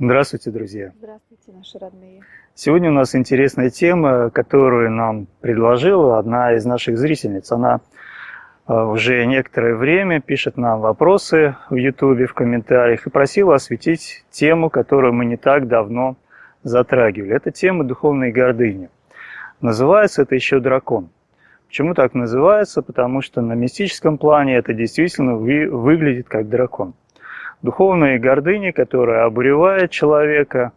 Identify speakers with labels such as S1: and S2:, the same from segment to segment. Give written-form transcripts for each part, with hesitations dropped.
S1: Здравствуйте, друзья!
S2: Здравствуйте, наши родные!
S1: Сегодня у нас интересная тема, которую нам предложила одна из наших зрительниц. Она уже некоторое время пишет нам вопросы в YouTube, в комментариях и просила осветить тему, которую мы не так давно затрагивали. Это тема духовной гордыни. Называется это еще дракон. Почему так называется? Потому что на мистическом плане это действительно выглядит как дракон. Духовная гордыня, которая обуревает человека,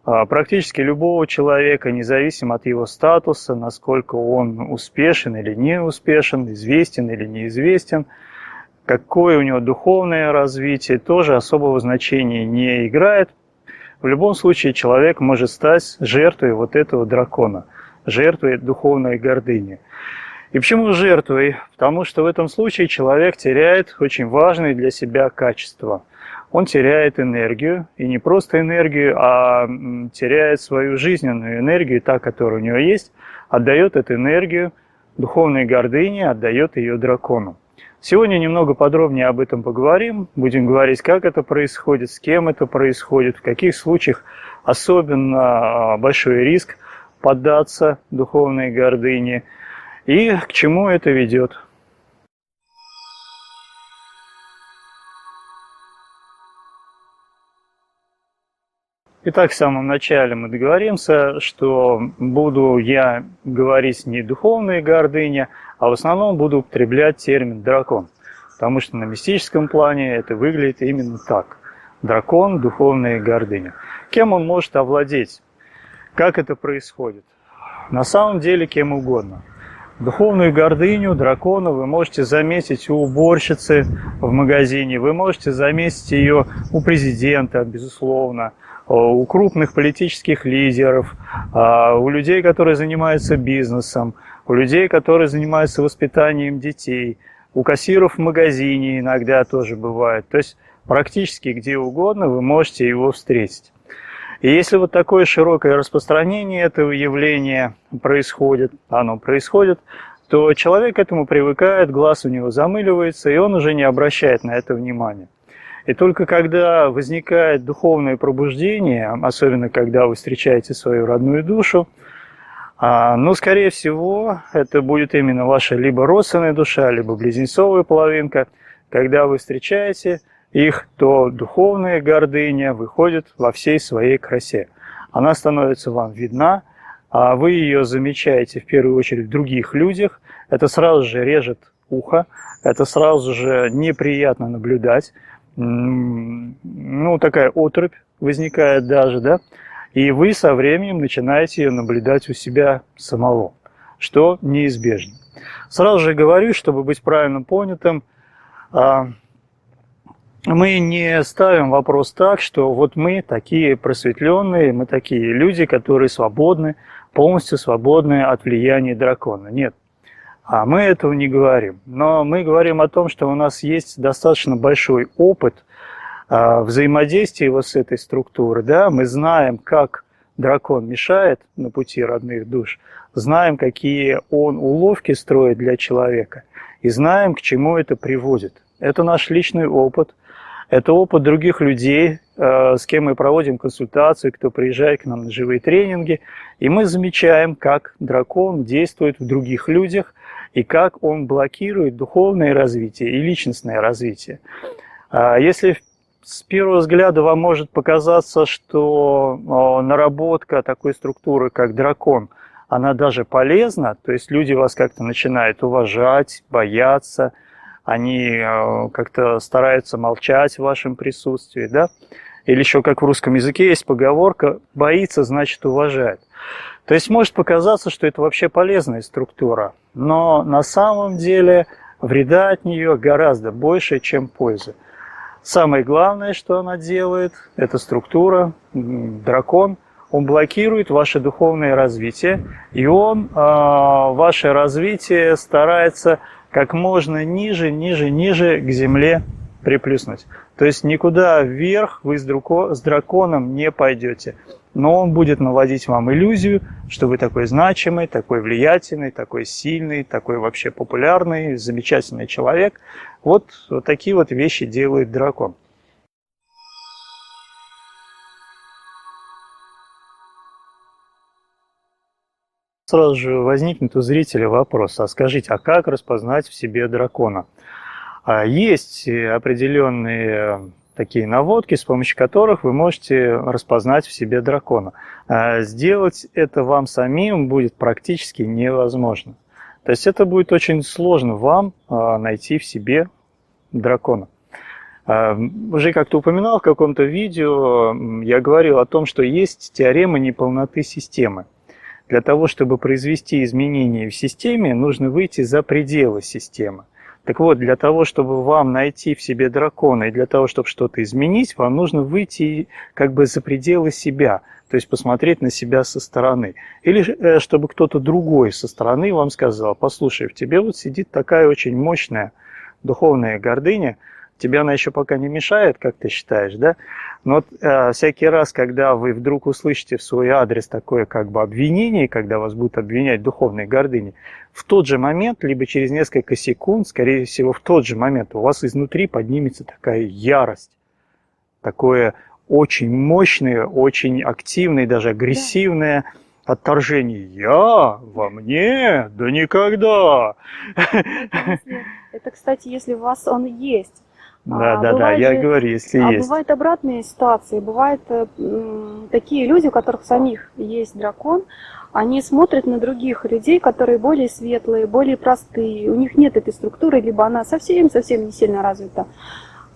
S1: практически любого человека, независимо от его статуса, насколько он успешен или не успешен, известен или неизвестен, какое у него духовное развитие, тоже особого значения не играет. В любом случае человек может стать жертвой вот этого дракона, жертвой духовной гордыни. И почему жертвой? Потому что в этом случае человек теряет очень важные для себя качества. Он теряет энергию, и не просто энергию, а теряет свою жизненную энергию, та, которая у него есть, отдает эту энергию духовной гордыне, отдает ее дракону. Сегодня немного подробнее об этом поговорим, будем говорить, как это происходит, с кем это происходит, в каких случаях особенно большой риск поддаться духовной гордыне и к чему это ведет. Итак, в самом начале мы договоримся, что буду я говорить не духовная гордыня, а в основном буду употреблять термин «дракон», потому что на мистическом плане это выглядит именно так. Дракон, духовная гордыня. Кем он может овладеть? Как это происходит? На самом деле кем угодно. Духовную гордыню, дракона вы можете заметить у уборщицы в магазине, вы можете заметить ее у президента, безусловно, у крупных политических лидеров, у людей, которые занимаются бизнесом, у людей, которые занимаются воспитанием детей, у кассиров в магазине иногда тоже бывает. То есть практически где угодно вы можете его встретить. И если вот такое широкое распространение этого явления происходит, то человек к этому привыкает, глаз у него замыливается, и он уже не обращает на это внимания. И только когда возникает духовное пробуждение, особенно когда вы встречаете свою родную душу, скорее всего, это будет именно ваша либо родственная душа, либо близнецовая половинка. Когда вы встречаете их, то духовная гордыня выходит во всей своей красе. Она становится вам видна, а вы ее замечаете в первую очередь в других людях. Это сразу же режет ухо, это сразу же неприятно наблюдать. Такая отрыбь возникает даже, да, и вы со временем начинаете ее наблюдать у себя самого, что неизбежно. Сразу же говорю, чтобы быть правильно понятым, мы не ставим вопрос так, что вот мы такие просветленные, мы такие люди, которые свободны, полностью свободны от влияния дракона. Нет. Мы этого не говорим. Но мы говорим о том, что у нас есть достаточно большой опыт взаимодействия вот с этой структурой. Да? Мы знаем, как дракон мешает на пути родных душ, знаем, какие он уловки строит для человека, и знаем, к чему это приводит. Это наш личный опыт, это опыт других людей, с кем мы проводим консультации, кто приезжает к нам на живые тренинги, и мы замечаем, как дракон действует в других людях, и как он блокирует духовное развитие и личностное развитие. Если С первого взгляда вам может показаться, что наработка такой структуры, как дракон, она даже полезна, то есть люди вас как-то начинают уважать, бояться, они как-то стараются молчать в вашем присутствии, да? Или еще как в русском языке есть поговорка «боится, значит уважает». То есть может показаться, что это вообще полезная структура, но на самом деле вреда от нее гораздо больше, чем пользы. Самое главное, что она делает, эта структура, дракон, он блокирует ваше духовное развитие, и он ваше развитие старается как можно ниже к земле приплюснуть. То есть никуда вверх вы с драконом не пойдете, но он будет наводить вам иллюзию, что вы такой значимый, такой влиятельный, такой сильный, такой вообще популярный, замечательный человек. Вот такие вот вещи делает дракон. Сразу же возникнет у зрителя вопрос, а скажите, а как распознать в себе дракона? Есть определенные такие наводки, с помощью которых вы можете распознать в себе дракона. Сделать это вам самим будет практически невозможно. То есть это будет очень сложно вам найти в себе дракона. Уже как-то упоминал в каком-то видео, я говорил о том, что есть теорема неполноты системы. Для того, чтобы произвести изменения в системе, нужно выйти за пределы системы. Так вот, для того, чтобы вам найти в себе дракона и для того, чтобы что-то изменить, вам нужно выйти как бы за пределы себя, то есть посмотреть на себя со стороны. Или чтобы кто-то другой со стороны вам сказал: послушай, в тебе вот сидит такая очень мощная духовная гордыня, тебе она еще пока не мешает, как ты считаешь, да? Но вот всякий раз, когда вы вдруг услышите в свой адрес такое как бы обвинение, когда вас будут обвинять в духовной гордыне, в тот же момент, либо через несколько секунд, скорее всего, в тот же момент у вас изнутри поднимется такая ярость, такое очень мощное, очень активное, даже агрессивное отторжение. Я? Во мне? Да никогда!
S2: Это, кстати, если у вас он есть.
S1: Да, я говорю, если есть.
S2: Бывают обратные ситуации, бывают такие люди, у которых самих есть дракон, они смотрят на других людей, которые более светлые, более простые, у них нет этой структуры, либо она совсем не сильно развита.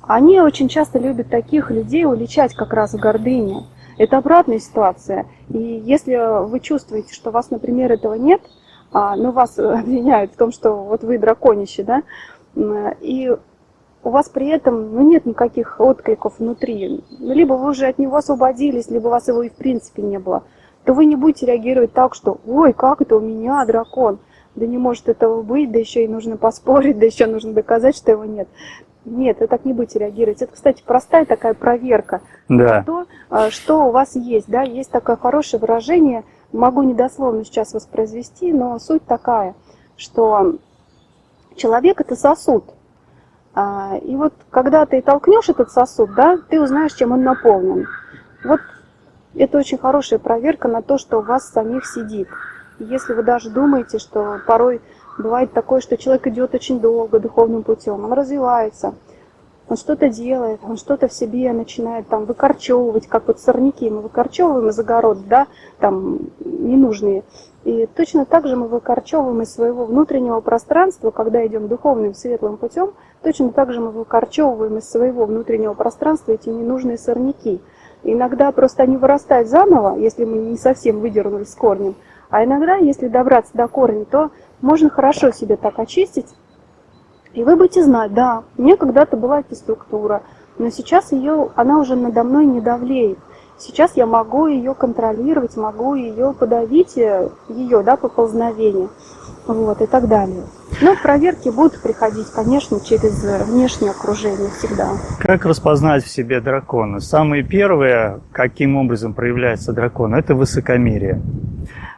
S2: Они очень часто любят таких людей уличать как раз в гордыне. Это обратная ситуация. И если вы чувствуете, что у вас, например, этого нет, но вас обвиняют в том, что вот вы драконище, да, и у вас при этом нет никаких откликов внутри, либо вы уже от него освободились, либо у вас его и в принципе не было, то вы не будете реагировать так, что «Ой, как это у меня дракон? Да не может этого быть, да еще и нужно поспорить, да еще нужно доказать, что его нет». Нет, вы так не будете реагировать. Это, кстати, простая такая проверка на то, что у вас есть. Да? Есть такое хорошее выражение, могу недословно сейчас воспроизвести, но суть такая, что человек – это сосуд. И вот когда ты толкнешь этот сосуд, да, ты узнаешь, чем он наполнен. Вот это очень хорошая проверка на то, что у вас самих сидит. Если вы даже думаете, что порой бывает такое, что человек идет очень долго духовным путем, он развивается, он что-то делает, он что-то в себе начинает там выкорчевывать, как вот сорняки мы выкорчевываем из огорода, да, там ненужные. И точно так же мы выкорчевываем из своего внутреннего пространства, когда идем духовным светлым путем, точно так же мы выкорчевываем из своего внутреннего пространства эти ненужные сорняки. Иногда просто они вырастают заново, если мы не совсем выдернули с корнем, а иногда, если добраться до корня, то можно хорошо себе так очистить, и вы будете знать, да, у меня когда-то была эта структура, но сейчас она уже надо мной не давлеет. Сейчас я могу ее контролировать, могу ее подавить, ее, да, поползновение, вот, и так далее. Но проверки будут приходить, конечно, через внешнее окружение всегда.
S1: Как распознать в себе дракона? Самое первое, каким образом проявляется дракон, это высокомерие.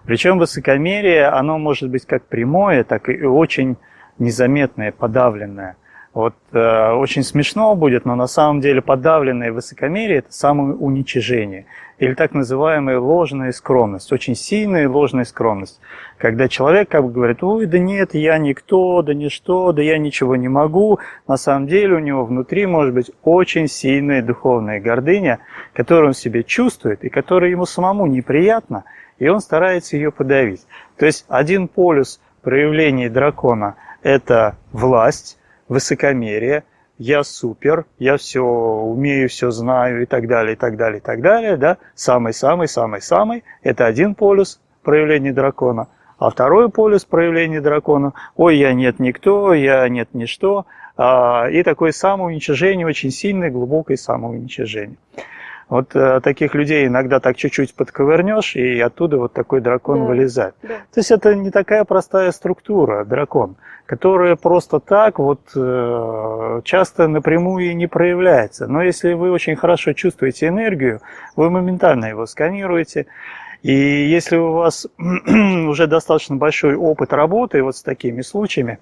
S1: Причем высокомерие, оно может быть как прямое, так и очень незаметное, подавленное. Вот очень смешно будет, но на самом деле подавленное высокомерие – это самоуничижение. Или так называемая ложная скромность, очень сильная ложная скромность. Когда человек как бы говорит: ой, да нет, я никто, да ничто, да я ничего не могу. На самом деле у него внутри может быть очень сильная духовная гордыня, которую он в себе чувствует и которая ему самому неприятна, и он старается ее подавить. То есть один полюс проявления дракона – это власть, высокомерие, я супер, я все умею, все знаю и так далее, и так далее, и так далее, да, самый-самый-самый-самый, это один полюс проявления дракона, а второй полюс проявления дракона, ой, я нет никто, я нет ничто, и такое самоуничижение, очень сильное, глубокое самоуничижение. Вот таких людей иногда так чуть-чуть подковырнешь, и оттуда вот такой дракон вылезает.
S2: Да.
S1: То есть это не такая простая структура, дракон, которая просто так вот часто напрямую и не проявляется. Но если вы очень хорошо чувствуете энергию, вы моментально его сканируете. И если у вас уже достаточно большой опыт работы вот с такими случаями,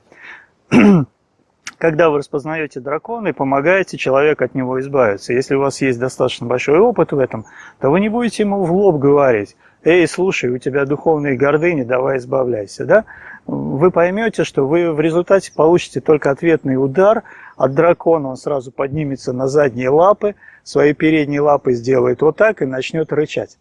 S1: когда вы распознаете дракона и помогаете человеку от него избавиться. Если у вас есть достаточно большой опыт в этом, то вы не будете ему в лоб говорить: эй, слушай, у тебя духовные гордыни, давай избавляйся. Да? Вы поймете, что вы в результате получите только ответный удар от дракона, он сразу поднимется на задние лапы, свои передние лапы сделает вот так и начнет рычать.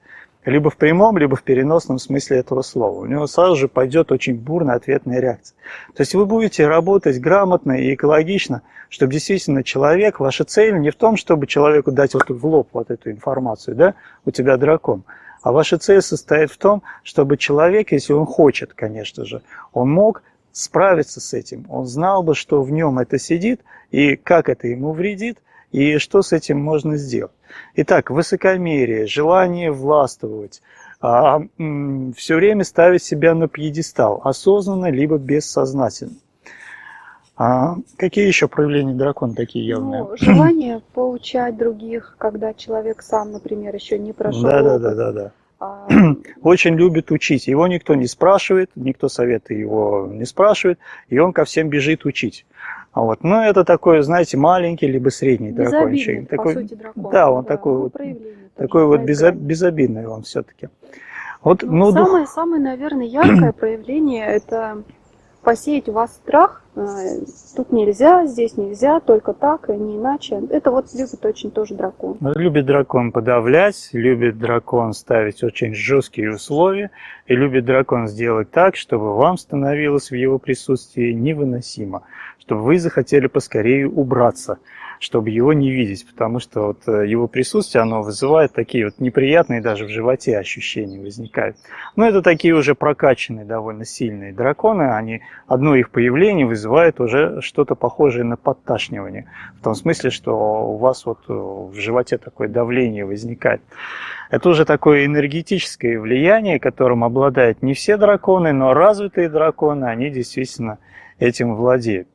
S1: Либо в прямом, либо в переносном смысле этого слова. У него сразу же пойдет очень бурная ответная реакция. То есть вы будете работать грамотно и экологично, чтобы действительно человек, ваша цель не в том, чтобы человеку дать вот в лоб вот эту информацию, да, у тебя дракон, а ваша цель состоит в том, чтобы человек, если он хочет, конечно же, он мог справиться с этим, он знал бы, что в нем это сидит и как это ему вредит, и что с этим можно сделать. Итак, высокомерие, желание властвовать, все время ставить себя на пьедестал, осознанно либо бессознательно. Какие еще проявления дракона такие явные?
S2: Желание поучать других, когда человек сам, например, еще не прошел.
S1: Да. Очень любит учить. Его никто не спрашивает, никто советы его не спрашивает, и он ко всем бежит учить. Вот. Но это такой, знаете, маленький либо средний дракончик.
S2: Такой, по сути, дракон.
S1: Да, он такой вот безобидный он все-таки. Вот,
S2: самое, наверное, яркое проявление – это посеять у вас страх. Тут нельзя, здесь нельзя, только так, и не иначе. Это вот любит очень тоже дракон.
S1: Любит дракон подавлять, любит дракон ставить очень жесткие условия, и любит дракон сделать так, чтобы вам становилось в его присутствии невыносимо, чтобы вы захотели поскорее убраться, чтобы его не видеть, потому что вот его присутствие, оно вызывает такие вот неприятные даже в животе ощущения возникают. Но это такие уже прокачанные, довольно сильные драконы, одно их появление вызывает уже что-то похожее на подташнивание, в том смысле, что у вас вот в животе такое давление возникает. Это уже такое энергетическое влияние, которым обладают не все драконы, но развитые драконы, они действительно этим владеют.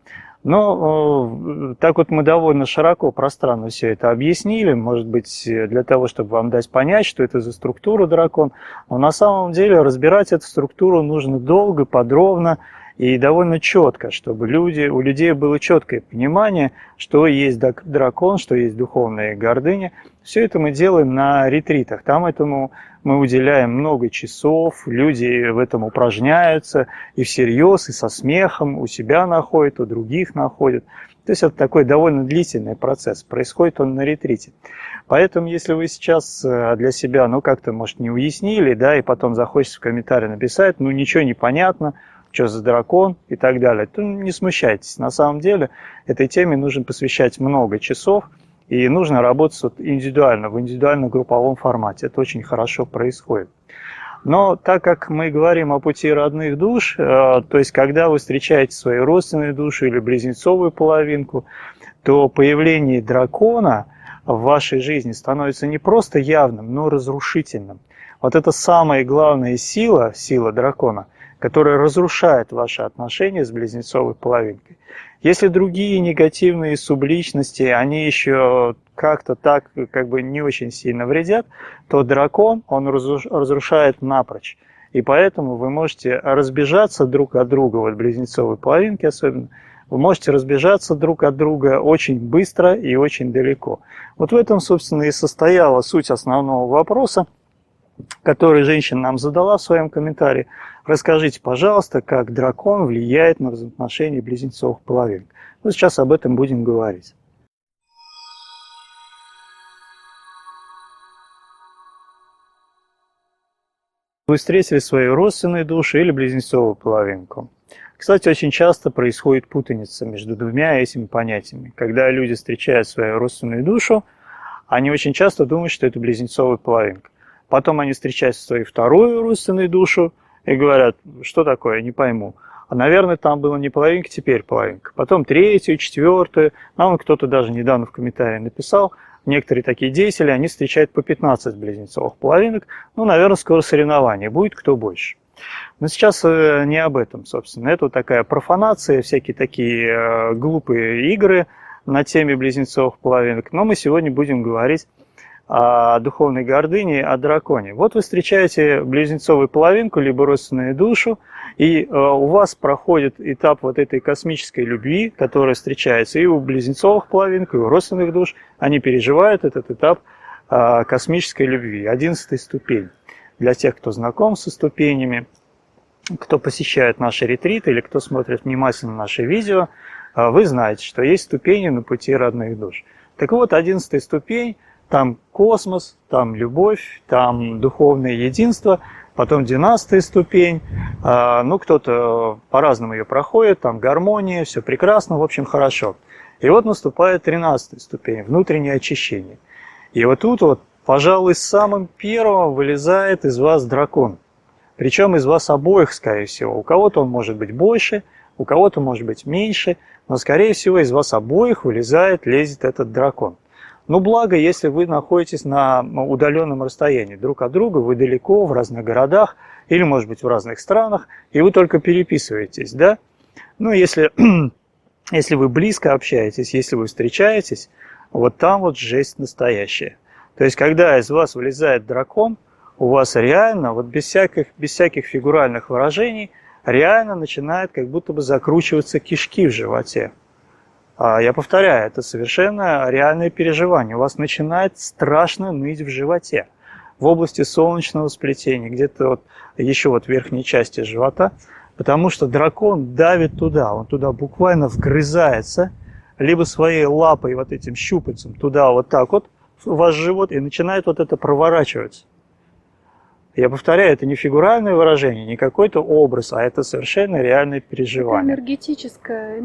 S1: Но так вот мы довольно широко, пространно все это объяснили, может быть, для того, чтобы вам дать понять, что это за структура дракон. Но на самом деле разбирать эту структуру нужно долго, подробно и довольно четко, чтобы у людей было четкое понимание, что есть дракон, что есть духовная гордыня. Все это мы делаем на ретритах. Там этому мы уделяем много часов, люди в этом упражняются и всерьез, и со смехом, у себя находят, у других находят. То есть это такой довольно длительный процесс, происходит он на ретрите. Поэтому, если вы сейчас для себя, как-то, может, не уяснили, да, и потом захочется в комментарии написать, ничего не понятно, что за дракон и так далее, то не смущайтесь. На самом деле этой теме нужно посвящать много часов, и нужно работать индивидуально, в индивидуально-групповом формате. Это очень хорошо происходит. Но так как мы говорим о пути родных душ, то есть когда вы встречаете свою родственную душу или близнецовую половинку, то появление дракона в вашей жизни становится не просто явным, но разрушительным. Вот это самая главная сила дракона, которая разрушает ваши отношения с близнецовой половинкой. Если другие негативные субличности, они еще как-то так не очень сильно вредят, то дракон, он разрушает напрочь. И поэтому вы можете разбежаться друг от друга, вот близнецовой половинки особенно, вы можете разбежаться друг от друга очень быстро и очень далеко. Вот в этом, собственно, и состояла суть основного вопроса, который женщина нам задала в своем комментарии. Расскажите, пожалуйста, как дракон влияет на взаимоотношения близнецовых половинок. Ну, сейчас об этом будем говорить. Вы встретили свою родственную душу или близнецовую половинку. Кстати, очень часто происходит путаница между двумя этими понятиями. Когда люди встречают свою родственную душу, они очень часто думают, что это близнецовая половинка. Потом они встречают свою вторую родственную душу и говорят, что такое, не пойму. А, наверное, там было не половинка, теперь половинка. Потом третью, четвертую. Нам кто-то даже недавно в комментарии написал, некоторые такие деятели, они встречают по 15 близнецовых половинок. Ну, наверное, скоро соревнование будет, кто больше. Но сейчас не об этом, собственно. Это вот такая профанация, всякие такие глупые игры на теме близнецовых половинок. Но мы сегодня будем говорить о духовной гордыне, о драконе. Вот вы встречаете близнецовую половинку, либо родственную душу, и у вас проходит этап вот этой космической любви, которая встречается и у близнецовых половинок, и у родственных душ. Они переживают этот этап космической любви, 11-й ступень. Для тех, кто знаком со ступенями, кто посещает наши ретриты или кто смотрит внимательно наши видео, вы знаете, что есть ступени на пути родных душ. Так вот, 11-я ступень, там космос, там любовь, там духовное единство, потом 12-я ступень, ну, кто-то по-разному ее проходит, там гармония, все прекрасно, в общем, хорошо. И вот наступает 13-я ступень, внутреннее очищение. И вот тут вот, пожалуй, самым первым вылезает из вас дракон. Причем из вас обоих, скорее всего. У кого-то он может быть больше, у кого-то может быть меньше, но, скорее всего, из вас обоих лезет этот дракон. Ну, благо, если вы находитесь на удаленном расстоянии друг от друга, вы далеко, в разных городах, или, может быть, в разных странах, и вы только переписываетесь, да? Ну, если вы близко общаетесь, если вы встречаетесь, вот там вот жесть настоящая. То есть, когда из вас вылезает дракон, у вас реально, вот без всяких фигуральных выражений, реально начинает как будто бы закручиваться кишки в животе. Я повторяю, это совершенно реальное переживание. У вас начинает страшно ныть в животе, в области солнечного сплетения, где-то вот еще вот в верхней части живота, потому что дракон давит туда, он туда буквально вгрызается, либо своей лапой, вот этим щупальцем, туда вот так вот, в ваш живот, и начинает вот это проворачиваться. Я повторяю, это не фигуральное выражение, не какой-то образ, а это совершенно реальное переживание.
S2: Это энергетическое,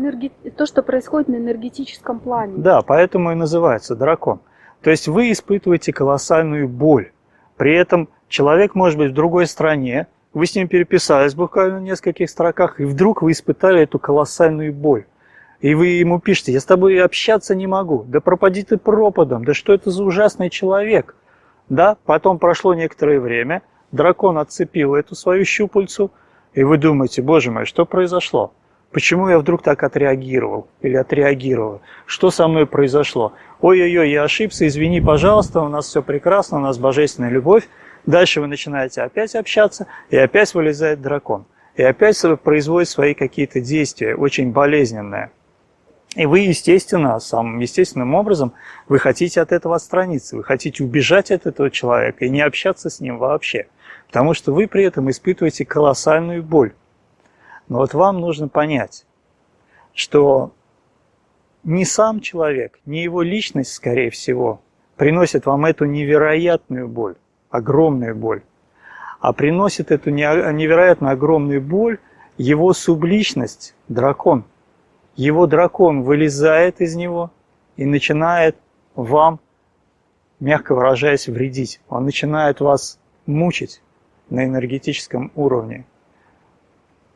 S2: то, что происходит на энергетическом плане.
S1: Да, поэтому и называется дракон. То есть вы испытываете колоссальную боль. При этом человек может быть в другой стране, вы с ним переписались буквально в нескольких строках, и вдруг вы испытали эту колоссальную боль. И вы ему пишете, я с тобой общаться не могу, да пропади ты пропадом, да что это за ужасный человек. Да, потом прошло некоторое время, дракон отцепил эту свою щупальцу, и вы думаете, боже мой, что произошло? Почему я вдруг так отреагировал или отреагировала? Что со мной произошло? Ой-ой-ой, я ошибся, извини, пожалуйста, у нас все прекрасно, у нас божественная любовь. Дальше вы начинаете опять общаться, и опять вылезает дракон. И опять производит свои какие-то действия, очень болезненные. И вы, естественно, самым естественным образом, вы хотите от этого отстраниться, вы хотите убежать от этого человека и не общаться с ним вообще, потому что вы при этом испытываете колоссальную боль. Но вот вам нужно понять, что не сам человек, не его личность, скорее всего, приносит вам эту невероятную боль, огромную боль, а приносит эту невероятно огромную боль его субличность, дракон. Его дракон вылезает из него и начинает вам, мягко выражаясь, вредить. Он начинает вас мучить на энергетическом уровне.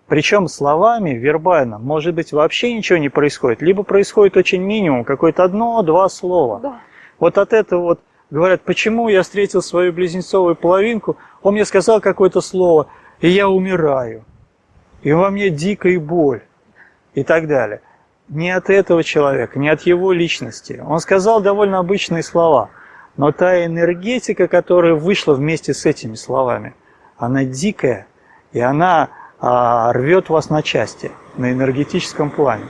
S1: Причем словами, вербально, может быть, вообще ничего не происходит. Либо происходит очень минимум, какое-то одно-два слова.
S2: Да.
S1: Вот от этого вот говорят, почему я встретил свою близнецовую половинку, он мне сказал какое-то слово, и я умираю. И во мне дикая боль. И так далее. Не от этого человека, не от его личности. Он сказал довольно обычные слова, но та энергетика, которая вышла вместе с этими словами, она дикая, и она рвет вас на части, на энергетическом плане.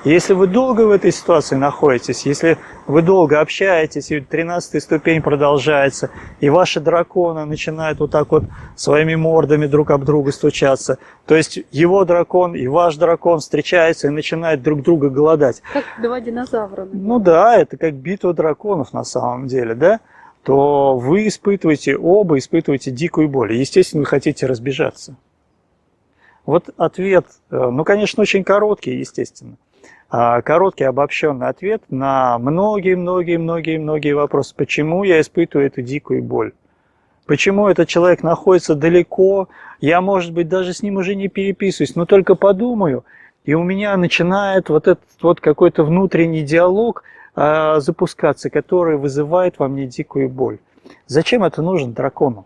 S1: И если вы долго в этой ситуации находитесь, если вы долго общаетесь, и 13-я ступень продолжается, и ваши драконы начинают вот так вот своими мордами друг об друга стучаться, то есть его дракон и ваш дракон встречаются и начинают друг друга голодать.
S2: Как два динозавра.
S1: Ну да, это как битва драконов на самом деле, да? То вы оба испытываете дикую боль. Естественно, вы хотите разбежаться. Вот ответ, ну, конечно, очень короткий, естественно. Короткий обобщенный ответ на многие вопросы. Почему я испытываю эту дикую боль? Почему этот человек находится далеко? Я, может быть, даже с ним уже не переписываюсь, но только подумаю, и у меня начинает вот этот вот какой-то внутренний диалог запускаться, который вызывает во мне дикую боль. Зачем это нужно дракону?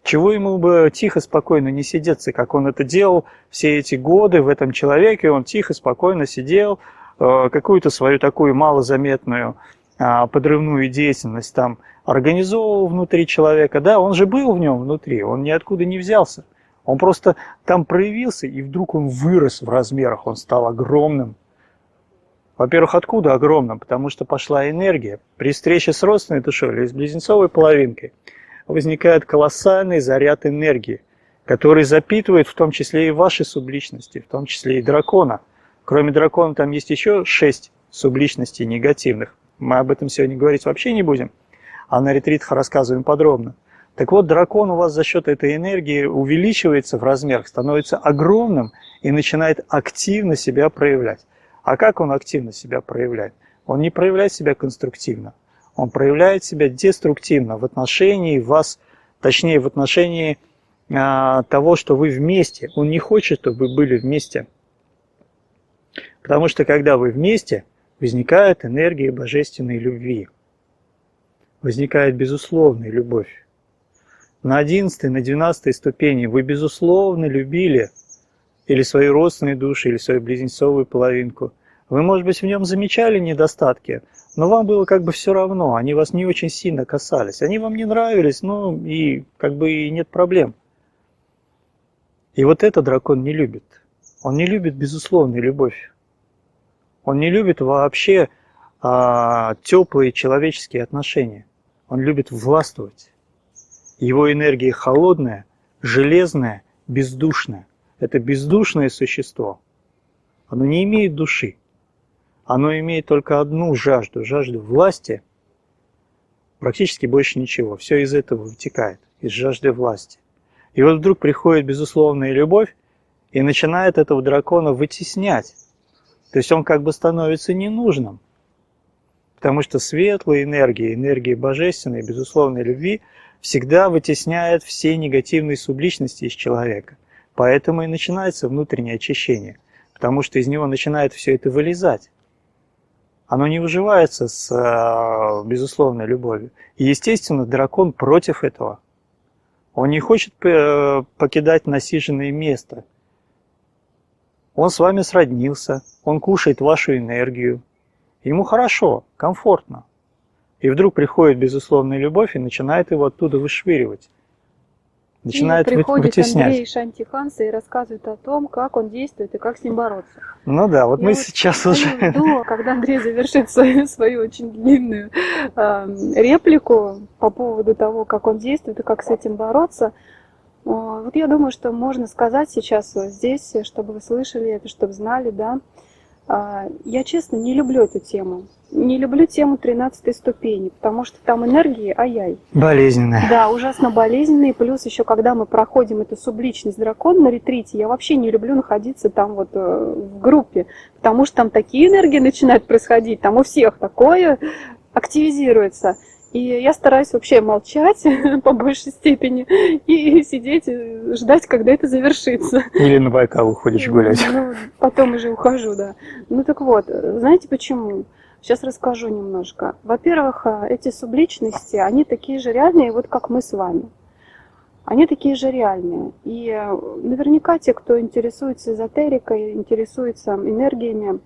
S1: Чего ему бы тихо, спокойно не сидеться, как он это делал все эти годы в этом человеке, он тихо, спокойно сидел, какую-то свою такую малозаметную подрывную деятельность там организовывал внутри человека. Да, он же был в нем внутри, он ниоткуда не взялся. Он просто там проявился, и вдруг он вырос в размерах, он стал огромным. Во-первых, откуда огромным? Потому что пошла энергия. При встрече с родственной душой или с близнецовой половинкой возникает колоссальный заряд энергии, который запитывает в том числе и ваши субличности, в том числе и дракона. Кроме дракона там есть еще 6 субличностей негативных. Мы об этом сегодня говорить вообще не будем, а на ретритах рассказываем подробно. Так вот, дракон у вас за счет этой энергии увеличивается в размерах, становится огромным и начинает активно себя проявлять. А как он активно себя проявляет? Он не проявляет себя конструктивно. Он проявляет себя деструктивно в отношении вас, точнее в отношении того, что вы вместе. Он не хочет, чтобы вы были вместе. Потому что когда вы вместе, возникает энергия божественной любви. Возникает безусловная любовь. На 11-й, на 12-й ступени вы безусловно любили или свою родственную душу, или свою близнецовую половинку. Вы, может быть, в нем замечали недостатки, но вам было как бы все равно, они вас не очень сильно касались. Они вам не нравились, ну и как бы и нет проблем. И вот это дракон не любит. Он не любит безусловную любовь. Он не любит вообще теплые человеческие отношения. Он любит властвовать. Его энергия холодная, железная, бездушная. Это бездушное существо. Оно не имеет души. Оно имеет только одну жажду власти. Практически больше ничего. Все из этого вытекает, из жажды власти. И вот вдруг приходит безусловная любовь и начинает этого дракона вытеснять. То есть он как бы становится ненужным. Потому что светлая энергия, энергия божественной, безусловной любви всегда вытесняет все негативные субличности из человека. Поэтому и начинается внутреннее очищение. Потому что из него начинает все это вылезать. Оно не выживается с безусловной любовью. И, естественно, дракон против этого. Он не хочет покидать насиженное место. Он с вами сроднился, он кушает вашу энергию. Ему хорошо, комфортно. И вдруг приходит безусловная любовь и начинает его оттуда вышвыривать. Начинает
S2: и приходит
S1: вытеснять.
S2: Андрей Шантиханса и рассказывает о том, как он действует и как с ним бороться.
S1: Ну да, вот
S2: Я
S1: мы
S2: вот
S1: сейчас уже...
S2: жду, когда Андрей завершит свою очень длинную реплику по поводу того, как он действует и как с этим бороться. Вот я думаю, что можно сказать сейчас вот здесь, чтобы вы слышали это, чтобы знали, да. Я, честно, не люблю эту тему. Не люблю тему 13-й ступени, потому что там энергии, ай-яй.
S1: Болезненная.
S2: Да, ужасно болезненные. Плюс еще, когда мы проходим эту субличность дракона на ретрите, я вообще не люблю находиться там вот в группе, потому что там такие энергии начинают происходить, там у всех такое активизируется. И я стараюсь вообще молчать по большей степени и сидеть, ждать, когда это завершится.
S1: Или на Байкал уходишь гулять.
S2: Ну, потом уже ухожу, да. Ну так вот, знаете почему? Сейчас расскажу немножко. Во-первых, эти субличности, они такие же реальные, вот как мы с вами. Они такие же реальные. И наверняка те, кто интересуется эзотерикой, интересуется энергиями,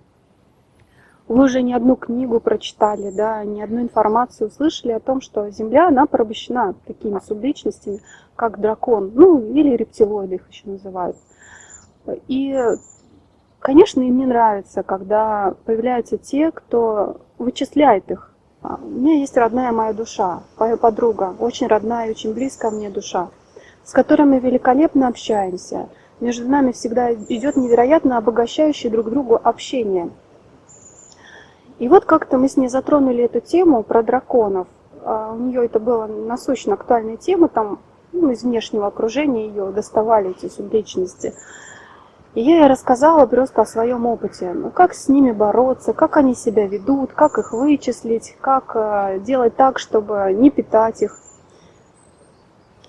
S2: вы уже не одну книгу прочитали, да, не одну информацию услышали о том, что Земля, она порабощена такими субличностями, как дракон, ну, или рептилоиды их еще называют. И Конечно, им не нравится, когда появляются те, кто вычисляет их. У меня есть родная моя душа, моя подруга, очень родная и очень близкая мне душа, с которой мы великолепно общаемся. Между нами всегда идет невероятно обогащающее друг другу общение. И вот как-то мы с ней затронули эту тему про драконов. У нее это была насущно актуальная тема, там из внешнего окружения ее доставали эти субличности. И я ей рассказала просто о своем опыте, как с ними бороться, как они себя ведут, как их вычислить, как делать так, чтобы не питать их.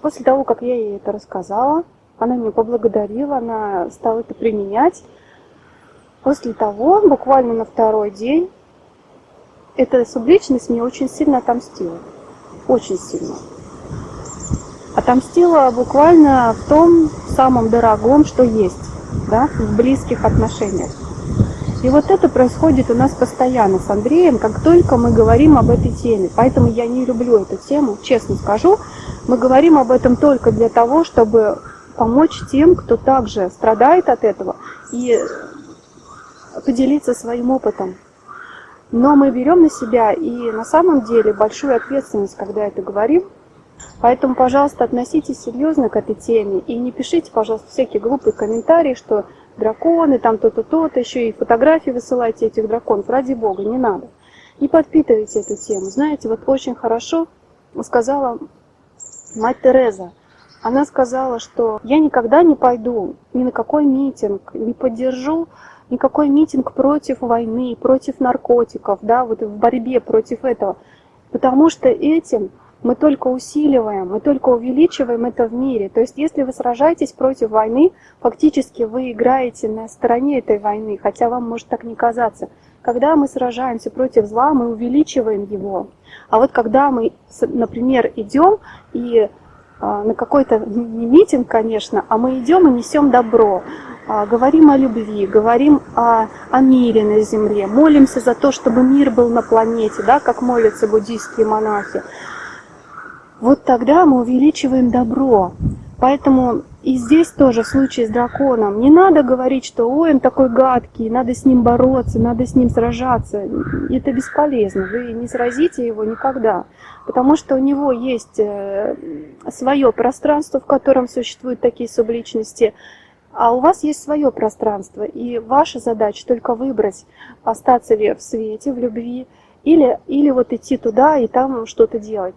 S2: После того, как я ей это рассказала, она меня поблагодарила, она стала это применять. После того, буквально на второй день, эта субличность мне очень сильно отомстила. Очень сильно. Отомстила буквально в том самом дорогом, что есть, да, в близких отношениях. И вот это происходит у нас постоянно с Андреем, как только мы говорим об этой теме. Поэтому я не люблю эту тему, честно скажу. Мы говорим об этом только для того, чтобы помочь тем, кто также страдает от этого, и поделиться своим опытом. Но мы берем на себя и на самом деле большую ответственность, когда это говорим. Поэтому, пожалуйста, относитесь серьезно к этой теме и не пишите, пожалуйста, всякие глупые комментарии, что драконы, там то-то, то-то, еще и фотографии высылайте этих драконов. Ради бога, не надо. Не подпитывайте эту тему. Знаете, вот очень хорошо сказала мать Тереза. Она сказала, что я никогда не пойду ни на какой митинг, не поддержу никакой митинг против войны, против наркотиков, да, вот в борьбе против этого. Потому что этим мы только усиливаем, мы только увеличиваем это в мире. То есть, если вы сражаетесь против войны, фактически вы играете на стороне этой войны, хотя вам может так не казаться. Когда мы сражаемся против зла, мы увеличиваем его. А вот когда мы, например, идем и на какой-то, не митинг, конечно, а мы идем и несем добро, говорим о любви, говорим о мире на земле, молимся за то, чтобы мир был на планете, да, как молятся буддийские монахи. Вот тогда мы увеличиваем добро. Поэтому и здесь тоже в случае с драконом не надо говорить, что ой, он такой гадкий, надо с ним бороться, надо с ним сражаться. Это бесполезно, вы не сразите его никогда. Потому что у него есть свое пространство, в котором существуют такие субличности, а у вас есть свое пространство. И ваша задача только выбрать, остаться ли в свете, в любви, или вот идти туда и там что-то делать.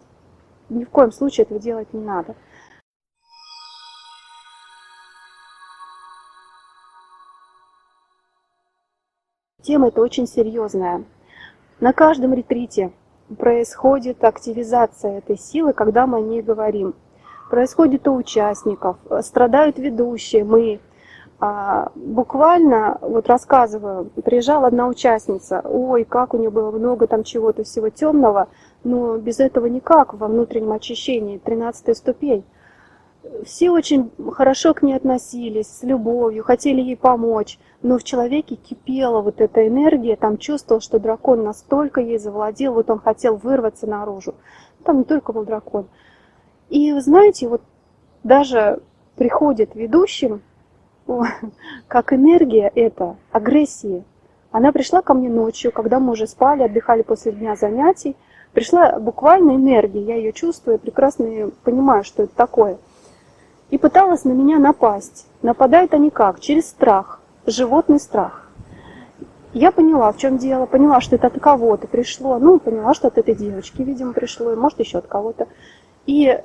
S2: Ни в коем случае этого делать не надо. Тема эта очень серьезная. На каждом ретрите происходит активизация этой силы, когда мы о ней говорим. Происходит у участников, страдают ведущие, мы. Буквально, вот рассказываю, приезжала одна участница, ой, как у нее было много там чего-то всего темного, но без этого никак во внутреннем очищении, 13-я ступень. Все очень хорошо к ней относились, с любовью, хотели ей помочь, но в человеке кипела вот эта энергия, там чувствовал, что дракон настолько ей завладел, вот он хотел вырваться наружу. Там не только был дракон. И вы знаете, вот даже приходит ведущим, как энергия эта, агрессии. Она пришла ко мне ночью, когда мы уже спали, отдыхали после дня занятий. Пришла буквально энергия, я ее чувствую, прекрасно понимаю, что это такое. И пыталась на меня напасть. Нападают они как? Через страх, животный страх. Я поняла, в чем дело, поняла, что это от кого-то пришло, поняла, что от этой девочки, видимо, пришло, и может еще от кого-то. И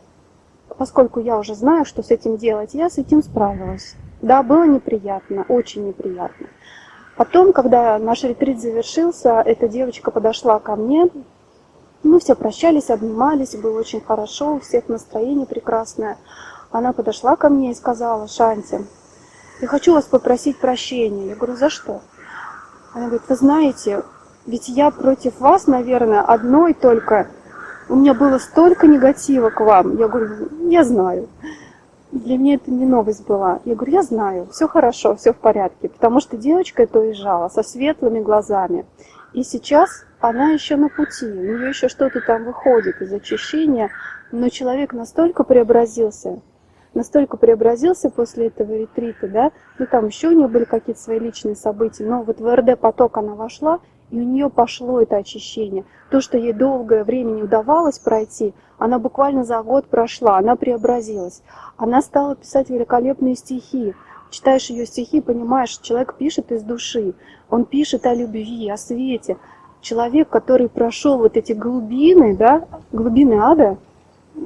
S2: поскольку я уже знаю, что с этим делать, я с этим справилась. Да, было неприятно, очень неприятно. Потом, когда наш ретрит завершился, эта девочка подошла ко мне. Мы все прощались, обнимались, было очень хорошо, у всех настроение прекрасное. Она подошла ко мне и сказала: Шанти, я хочу вас попросить прощения. Я говорю: за что? Она говорит: вы знаете, ведь я против вас, наверное, одной только. У меня было столько негатива к вам. Я говорю: я знаю. Для меня это не новость была. Я говорю: я знаю, все хорошо, все в порядке. Потому что девочка эта уезжала со светлыми глазами. И сейчас она еще на пути. У нее еще что-то там выходит из очищения. Но человек настолько преобразился, настолько преобразился после этого ретрита, да, ну там еще у нее были какие-то свои личные события, но вот в РД-поток она вошла, и у нее пошло это очищение. То, что ей долгое время не удавалось пройти, она буквально за год прошла, она преобразилась. Она стала писать великолепные стихи. Читаешь ее стихи, понимаешь, человек пишет из души, он пишет о любви, о свете. Человек, который прошел вот эти глубины, да, глубины ада,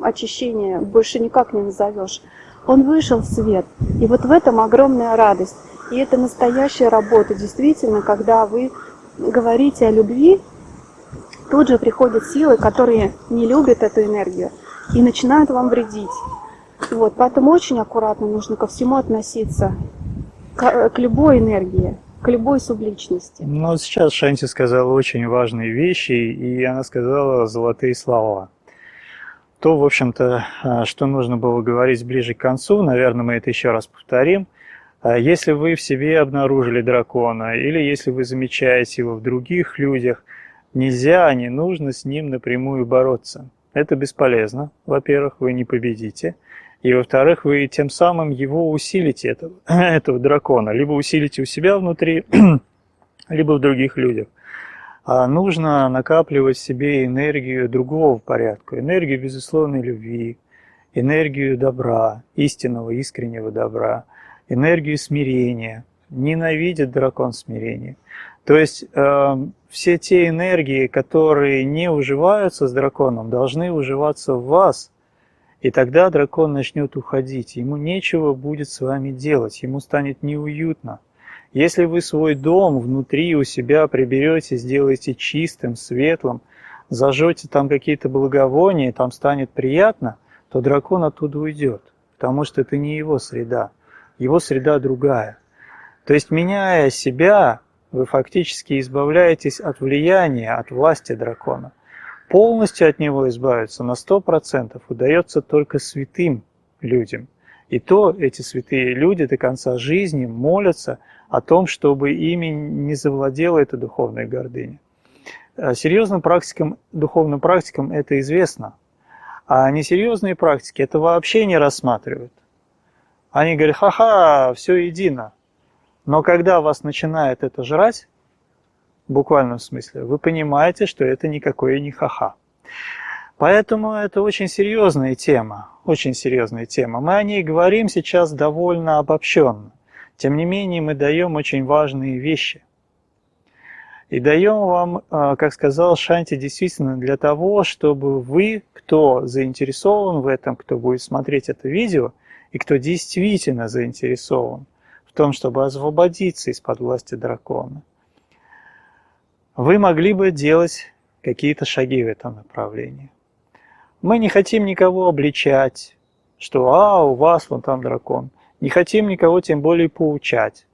S2: очищения больше никак не назовешь, он вышел в свет. И вот в этом огромная радость. И это настоящая работа, действительно, когда вы говорите о любви, тут же приходят силы, которые не любят эту энергию и начинают вам вредить. Вот, поэтому очень аккуратно нужно ко всему относиться, к любой энергии, к любой субличности.
S1: Но вот сейчас Шанти сказала очень важные вещи, и она сказала золотые слова. То, в общем-то, что нужно было говорить ближе к концу, наверное, мы это еще раз повторим. Если вы в себе обнаружили дракона, или если вы замечаете его в других людях, нельзя, не нужно с ним напрямую бороться. Это бесполезно. Во-первых, вы не победите. И во-вторых, вы тем самым его усилите, этого дракона. Либо усилите у себя внутри, либо в других людях. А нужно накапливать в себе энергию другого порядка. Энергию безусловной любви, энергию добра, истинного, искреннего добра, энергию смирения. Ненавидит дракон смирения. То есть все те энергии, которые не уживаются с драконом, должны уживаться в вас. И тогда дракон начнет уходить. Ему нечего будет с вами делать, ему станет неуютно. Если вы свой дом внутри у себя приберете, сделаете чистым, светлым, зажжете там какие-то благовония, там станет приятно, то дракон оттуда уйдет, потому что это не его среда другая. То есть, меняя себя, вы фактически избавляетесь от влияния, от власти дракона. Полностью от него избавиться на 100% удается только святым людям. И то эти святые люди до конца жизни молятся о том, чтобы ими не завладела эта духовная гордыня. Серьезным практикам, духовным практикам это известно, а несерьезные практики это вообще не рассматривают. Они говорят: ха-ха, все едино. Но когда вас начинает это жрать, в буквальном смысле, вы понимаете, что это никакое не ха-ха. Поэтому это очень серьезная тема, очень серьезная тема. Мы о ней говорим сейчас довольно обобщенно. Тем не менее, мы даем очень важные вещи. И даем вам, как сказал Шанти, действительно для того, чтобы вы, кто заинтересован в этом, кто будет смотреть это видео, и кто действительно заинтересован в том, чтобы освободиться из-под власти дракона, вы могли бы делать какие-то шаги в этом направлении. Мы не хотим никого обличать, что у вас вон там дракон. Не хотим никого тем более поучать.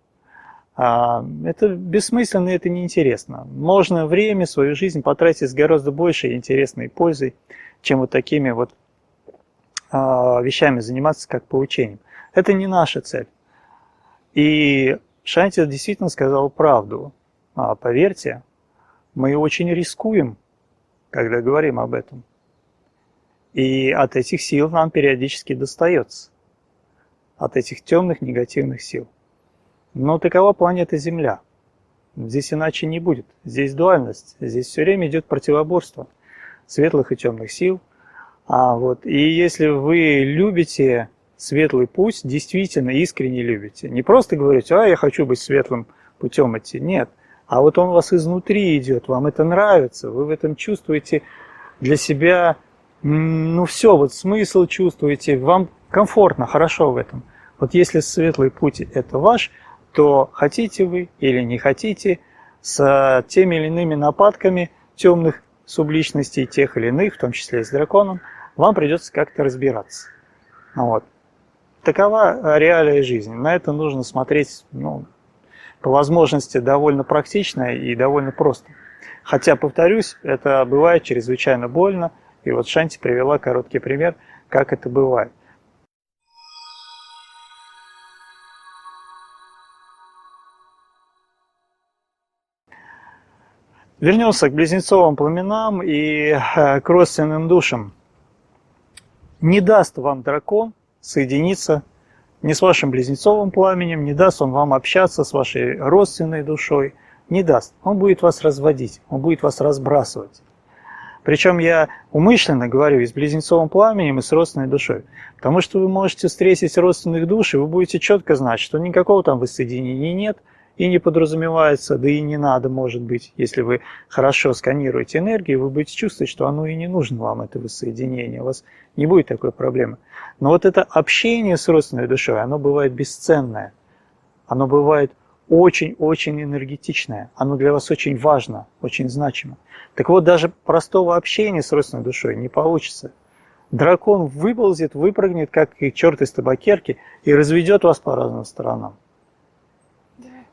S1: Это бессмысленно, это неинтересно. Можно время, свою жизнь потратить с гораздо большей интересной пользой, чем вот такими вот вещами заниматься, как поучением. Это не наша цель. И Шанти действительно сказал правду. Поверьте, мы очень рискуем, когда говорим об этом. И от этих сил нам периодически достается. От этих темных, негативных сил. Но такова планета Земля. Здесь иначе не будет. Здесь дуальность. Здесь все время идет противоборство светлых и темных сил. И если вы любите светлый путь, действительно искренне любите, не просто говорите: я хочу быть светлым путем идти. Нет. А вот он у вас изнутри идет, вам это нравится, вы в этом чувствуете для себя, все, вот смысл чувствуете, вам комфортно, хорошо в этом. Вот если светлый путь это ваш, то хотите вы или не хотите, с теми или иными нападками темных субличностей, тех или иных, в том числе и с драконом, вам придется как-то разбираться. Такова реалия жизни. На это нужно смотреть, по возможности довольно практично и довольно просто. Хотя, повторюсь, это бывает чрезвычайно больно. И вот Шанти привела короткий пример, как это бывает. Вернемся к близнецовым пламенам и к родственным душам. Не даст вам дракон соединиться ни с вашим близнецовым пламенем, не даст он вам общаться с вашей родственной душой, не даст. Он будет вас разводить, он будет вас разбрасывать. Причем я умышленно говорю и с близнецовым пламенем, и с родственной душой. Потому что вы можете встретить родственных душ, и вы будете четко знать, что никакого там воссоединения нет, и не подразумевается, да и не надо, может быть. Если вы хорошо сканируете энергию, вы будете чувствовать, что оно и не нужно вам, это воссоединение. У вас не будет такой проблемы. Но вот это общение с родственной душой, оно бывает бесценное. Оно бывает очень-очень энергетичное. Оно для вас очень важно, очень значимо. Так вот, даже простого общения с родственной душой не получится. Дракон выползет, выпрыгнет, как и черт из табакерки, и разведет вас по разным сторонам.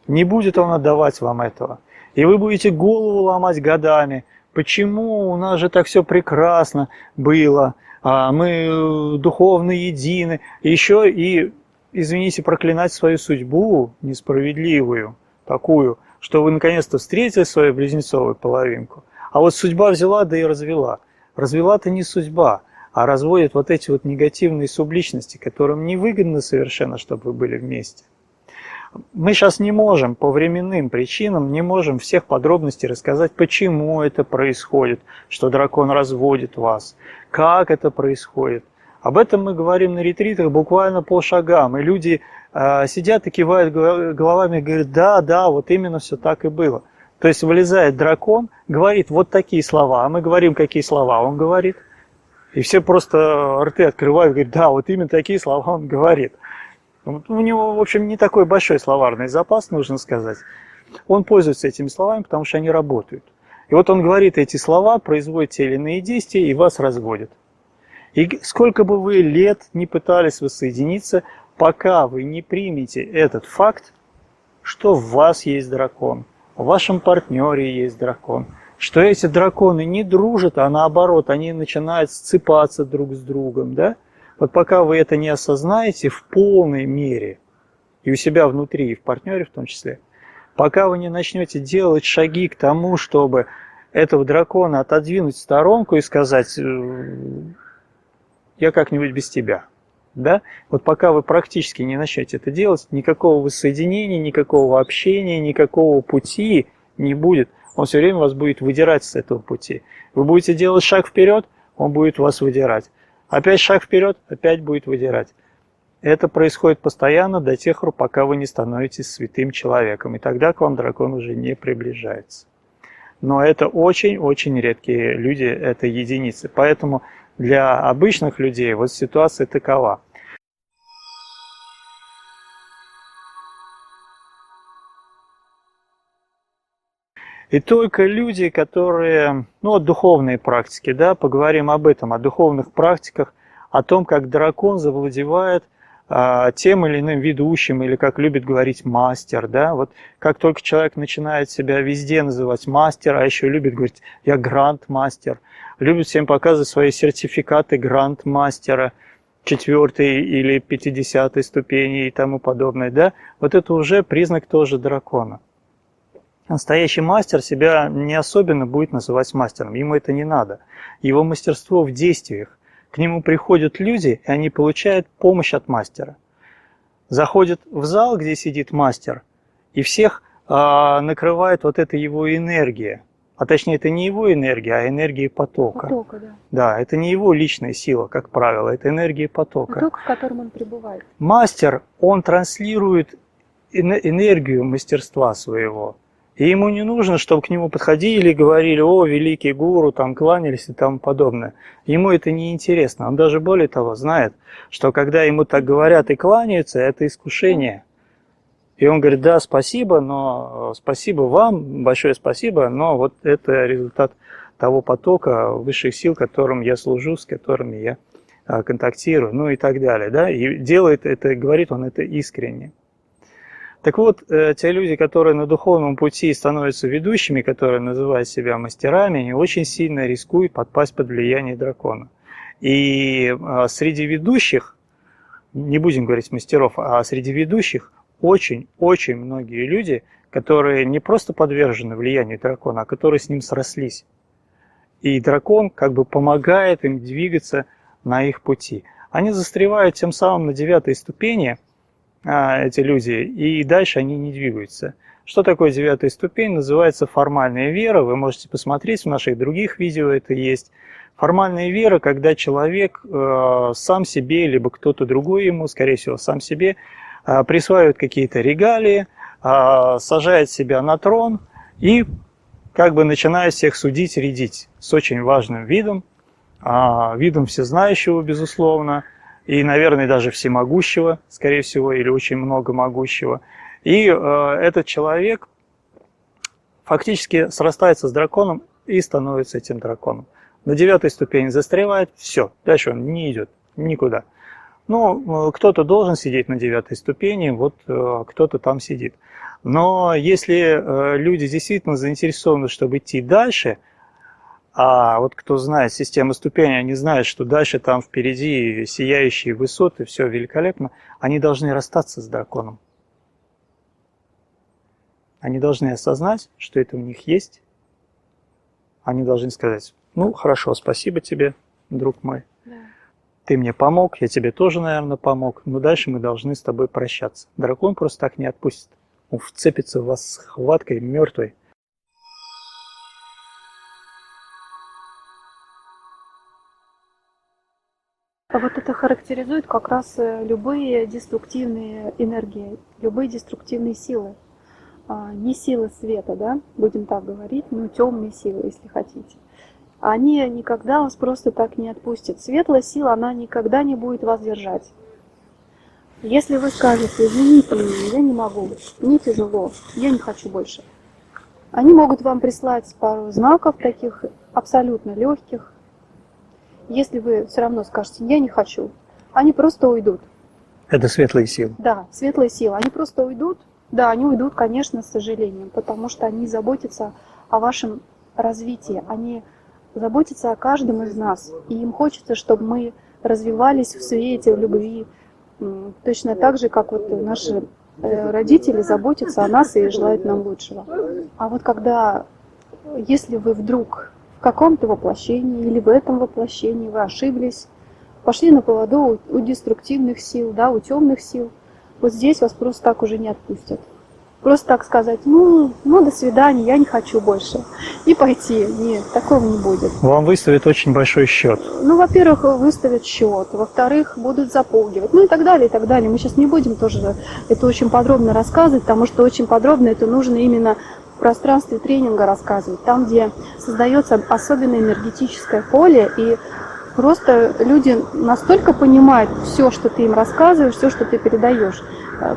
S1: Не будет он отдавать вам этого. И вы будете голову ломать годами. Почему у нас же так все прекрасно было, мы духовно едины. Еще и, извините, проклинать свою судьбу несправедливую, такую, что вы наконец-то встретили свою близнецовую половинку. А вот судьба взяла, да и развела. Развела-то не судьба, а разводит вот эти вот негативные субличности, которым невыгодно совершенно, чтобы вы были вместе. Мы сейчас не можем, по временным причинам, не можем всех подробностей рассказать, почему это происходит, что дракон разводит вас, как это происходит. Об этом мы говорим на ретритах буквально по шагам, и люди сидят и кивают головами и говорят, да, вот именно все так и было. То есть вылезает дракон, говорит вот такие слова, а мы говорим, какие слова он говорит, и все просто рты открывают и говорят, да, вот именно такие слова он говорит. У него, в общем, не такой большой словарный запас, нужно сказать. Он пользуется этими словами, потому что они работают. И вот он говорит эти слова, производит те или иные действия и вас разводит. И сколько бы вы лет не пытались воссоединиться, пока вы не примете этот факт, что в вас есть дракон, в вашем партнере есть дракон, что эти драконы не дружат, а наоборот, они начинают сцепаться друг с другом, да? Вот пока вы это не осознаете в полной мере, и у себя внутри, и в партнере в том числе, пока вы не начнете делать шаги к тому, чтобы этого дракона отодвинуть в сторонку и сказать, я как-нибудь без тебя, да? Вот пока вы практически не начнете это делать, никакого воссоединения, никакого общения, никакого пути не будет. Он все время вас будет выдирать с этого пути. Вы будете делать шаг вперед, он будет вас выдирать. Опять шаг вперед, опять будет выдирать. Это происходит постоянно до тех пор, пока вы не становитесь святым человеком. И тогда к вам дракон уже не приближается. Но это очень-очень редкие люди, это единицы. Поэтому для обычных людей вот ситуация такова. И только люди, которые, духовные практики, да, поговорим об этом, о духовных практиках, о том, как дракон завладевает тем или иным ведущим, или, как любит говорить, мастер, да, вот как только человек начинает себя везде называть мастер, а еще любит говорить, я гранд-мастер, любит всем показывать свои сертификаты гранд-мастера, 4-й или 50-й ступени и тому подобное, да, вот это уже признак тоже дракона. Настоящий мастер себя не особенно будет называть мастером, ему это не надо. Его мастерство в действиях. К нему приходят люди, и они получают помощь от мастера. Заходят в зал, где сидит мастер, и всех накрывает вот эта его энергия. А точнее, это не его энергия, а энергия потока.
S2: Потока, да.
S1: Да, это не его личная сила, как правило, это энергия потока.
S2: Поток, в котором он пребывает.
S1: Мастер, он транслирует энергию мастерства своего. И ему не нужно, чтобы к нему подходили и говорили, о, великий гуру, там кланялись и тому подобное. Ему это не интересно. Он даже более того знает, что когда ему так говорят и кланяются, это искушение. И он говорит, да, спасибо, но спасибо вам, большое спасибо, но вот это результат того потока высших сил, которым я служу, с которыми я контактирую, ну и так далее. Да? И делает это, говорит он это искренне. Так вот, те люди, которые на духовном пути становятся ведущими, которые называют себя мастерами, они очень сильно рискуют подпасть под влияние дракона. И среди ведущих, не будем говорить мастеров, а среди ведущих очень-очень многие люди, которые не просто подвержены влиянию дракона, а которые с ним срослись. И дракон как бы помогает им двигаться на их пути. они застревают тем самым на 9-й ступени, эти люди, и дальше они не двигаются. Что такое 9-я ступень? Называется формальная вера. Вы можете посмотреть, в наших других видео это есть. Формальная вера, когда человек сам себе, либо кто-то другой ему, скорее всего, сам себе, присваивает какие-то регалии, сажает себя на трон и как бы начинает всех судить, рядить с очень важным видом, видом всезнающего, безусловно, и, наверное, даже всемогущего, скорее всего, или очень многомогущего. И этот человек фактически срастается с драконом и становится этим драконом. На 9-й ступени застревает, все, дальше он не идет никуда. Ну, кто-то должен сидеть на 9-й ступени, вот кто-то там сидит. Но если люди действительно заинтересованы, чтобы идти дальше, а вот кто знает систему ступеней, они знают, что дальше там впереди сияющие высоты, все великолепно, они должны расстаться с драконом. Они должны осознать, что это у них есть. Они должны сказать: ну, хорошо, спасибо тебе, друг мой. Да. Ты мне помог, я тебе тоже, наверное, помог. Но дальше мы должны с тобой прощаться. Дракон просто так не отпустит. Он вцепится в вас с хваткой мертвой.
S2: А вот это характеризует как раз любые деструктивные энергии, любые деструктивные силы. Не силы света, да, будем так говорить, но темные силы, если хотите. Они никогда вас просто так не отпустят. Светлая сила, она никогда не будет вас держать. Если вы скажете: извините меня, я не могу, мне тяжело, я не хочу больше, они могут вам прислать пару знаков таких абсолютно легких. Если вы все равно скажете: я не хочу, они просто уйдут.
S1: Это светлые силы.
S2: Да, светлые силы. Они просто уйдут. Да, они уйдут, конечно, с сожалением, потому что они заботятся о вашем развитии. Они заботятся о каждом из нас. И им хочется, чтобы мы развивались в свете, в любви. Точно так же, как вот наши родители заботятся о нас и желают нам лучшего. А вот когда, если вы вдруг в каком-то воплощении или в этом воплощении вы ошиблись, пошли на поводу у деструктивных сил, да, у темных сил, вот здесь вас просто так уже не отпустят. Просто так сказать: ну, до свидания, я не хочу больше. И пойти. Нет, такого не будет.
S1: Вам выставят очень большой счет.
S2: Ну, во-первых, выставят счет, во-вторых, будут запугивать, ну и так далее, и так далее. Мы сейчас не будем тоже это очень подробно рассказывать, потому что очень подробно это нужно именно в пространстве тренинга рассказывать, там, где создается особенное энергетическое поле, и просто люди настолько понимают все, что ты им рассказываешь, все, что ты передаешь.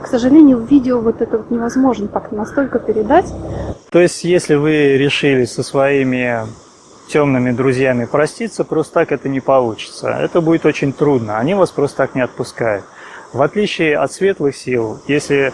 S2: К сожалению, в видео вот это вот невозможно так настолько передать.
S1: То есть, если вы решили со своими темными друзьями проститься, просто так это не получится. Это будет очень трудно. Они вас просто так не отпускают. В отличие от светлых сил, если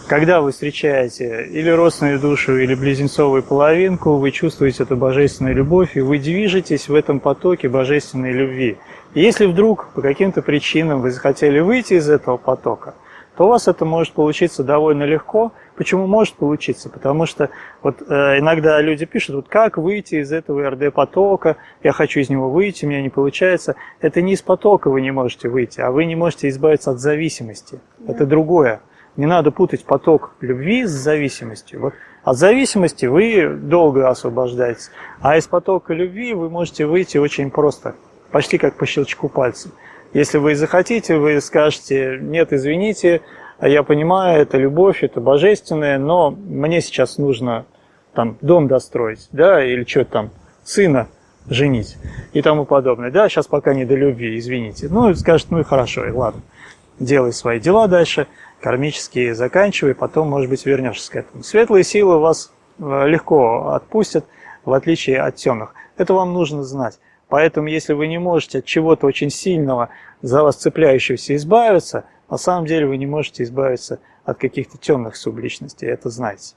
S1: когда вы встречаете или родственную душу, или близнецовую половинку, вы чувствуете эту божественную любовь, и вы движетесь в этом потоке божественной любви. И если вдруг по каким-то причинам вы захотели выйти из этого потока, то у вас это может получиться довольно легко. Почему может получиться? Потому что вот иногда люди пишут: вот как выйти из этого РД-потока, я хочу из него выйти, у меня не получается. Это не из потока вы не можете выйти, а вы не можете избавиться от зависимости. Да. Это другое. Не надо путать поток любви с зависимостью. Вот от зависимости вы долго освобождаетесь, а из потока любви вы можете выйти очень просто, почти как по щелчку пальца. Если вы захотите, вы скажете: нет, извините, я понимаю, это любовь, это божественное, но мне сейчас нужно там дом достроить, да, или что-то там, сына женить и тому подобное. Да, сейчас пока не до любви, извините. Ну, скажет: ну и хорошо, и ладно, делай свои дела дальше, кармические заканчивай, потом, может быть, вернешься к этому. Светлые силы вас легко отпустят, в отличие от темных. Это вам нужно знать. Поэтому, если вы не можете от чего-то очень сильного, за вас цепляющегося, избавиться, на самом деле вы не можете избавиться от каких-то темных субличностей, это знаете.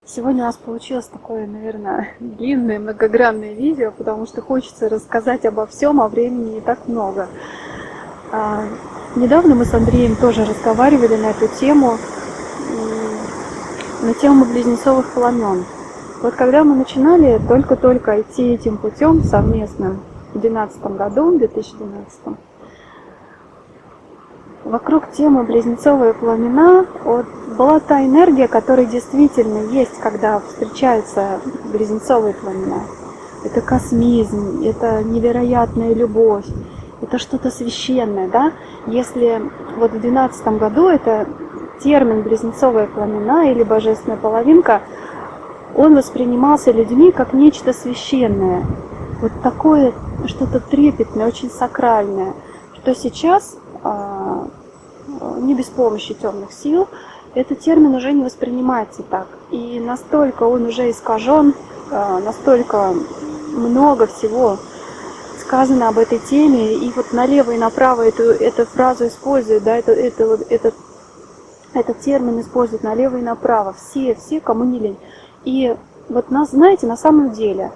S2: Сегодня у нас получилось такое, наверное, длинное, многогранное видео, потому что хочется рассказать обо всем, а времени не так много. Недавно мы с Андреем тоже разговаривали на эту тему, на тему близнецовых пламен. Вот когда мы начинали только-только идти этим путем совместным в 2012, вокруг темы близнецовые пламена вот, была та энергия, которая действительно есть, когда встречаются близнецовые пламена. Это космизм, это невероятная любовь, это что-то священное, да? Если вот в 2012 году это термин близнецовые пламена или божественная половинка, он воспринимался людьми как нечто священное. Вот такое что-то трепетное, очень сакральное, что сейчас, не без помощи темных сил, этот термин уже не воспринимается так. И настолько он уже искажен, настолько много всего сказано об этой теме, и вот налево и направо эту фразу используют, да, этот термин используют налево и направо, все, кому не лень. И вот нас, знаете, на самом деле,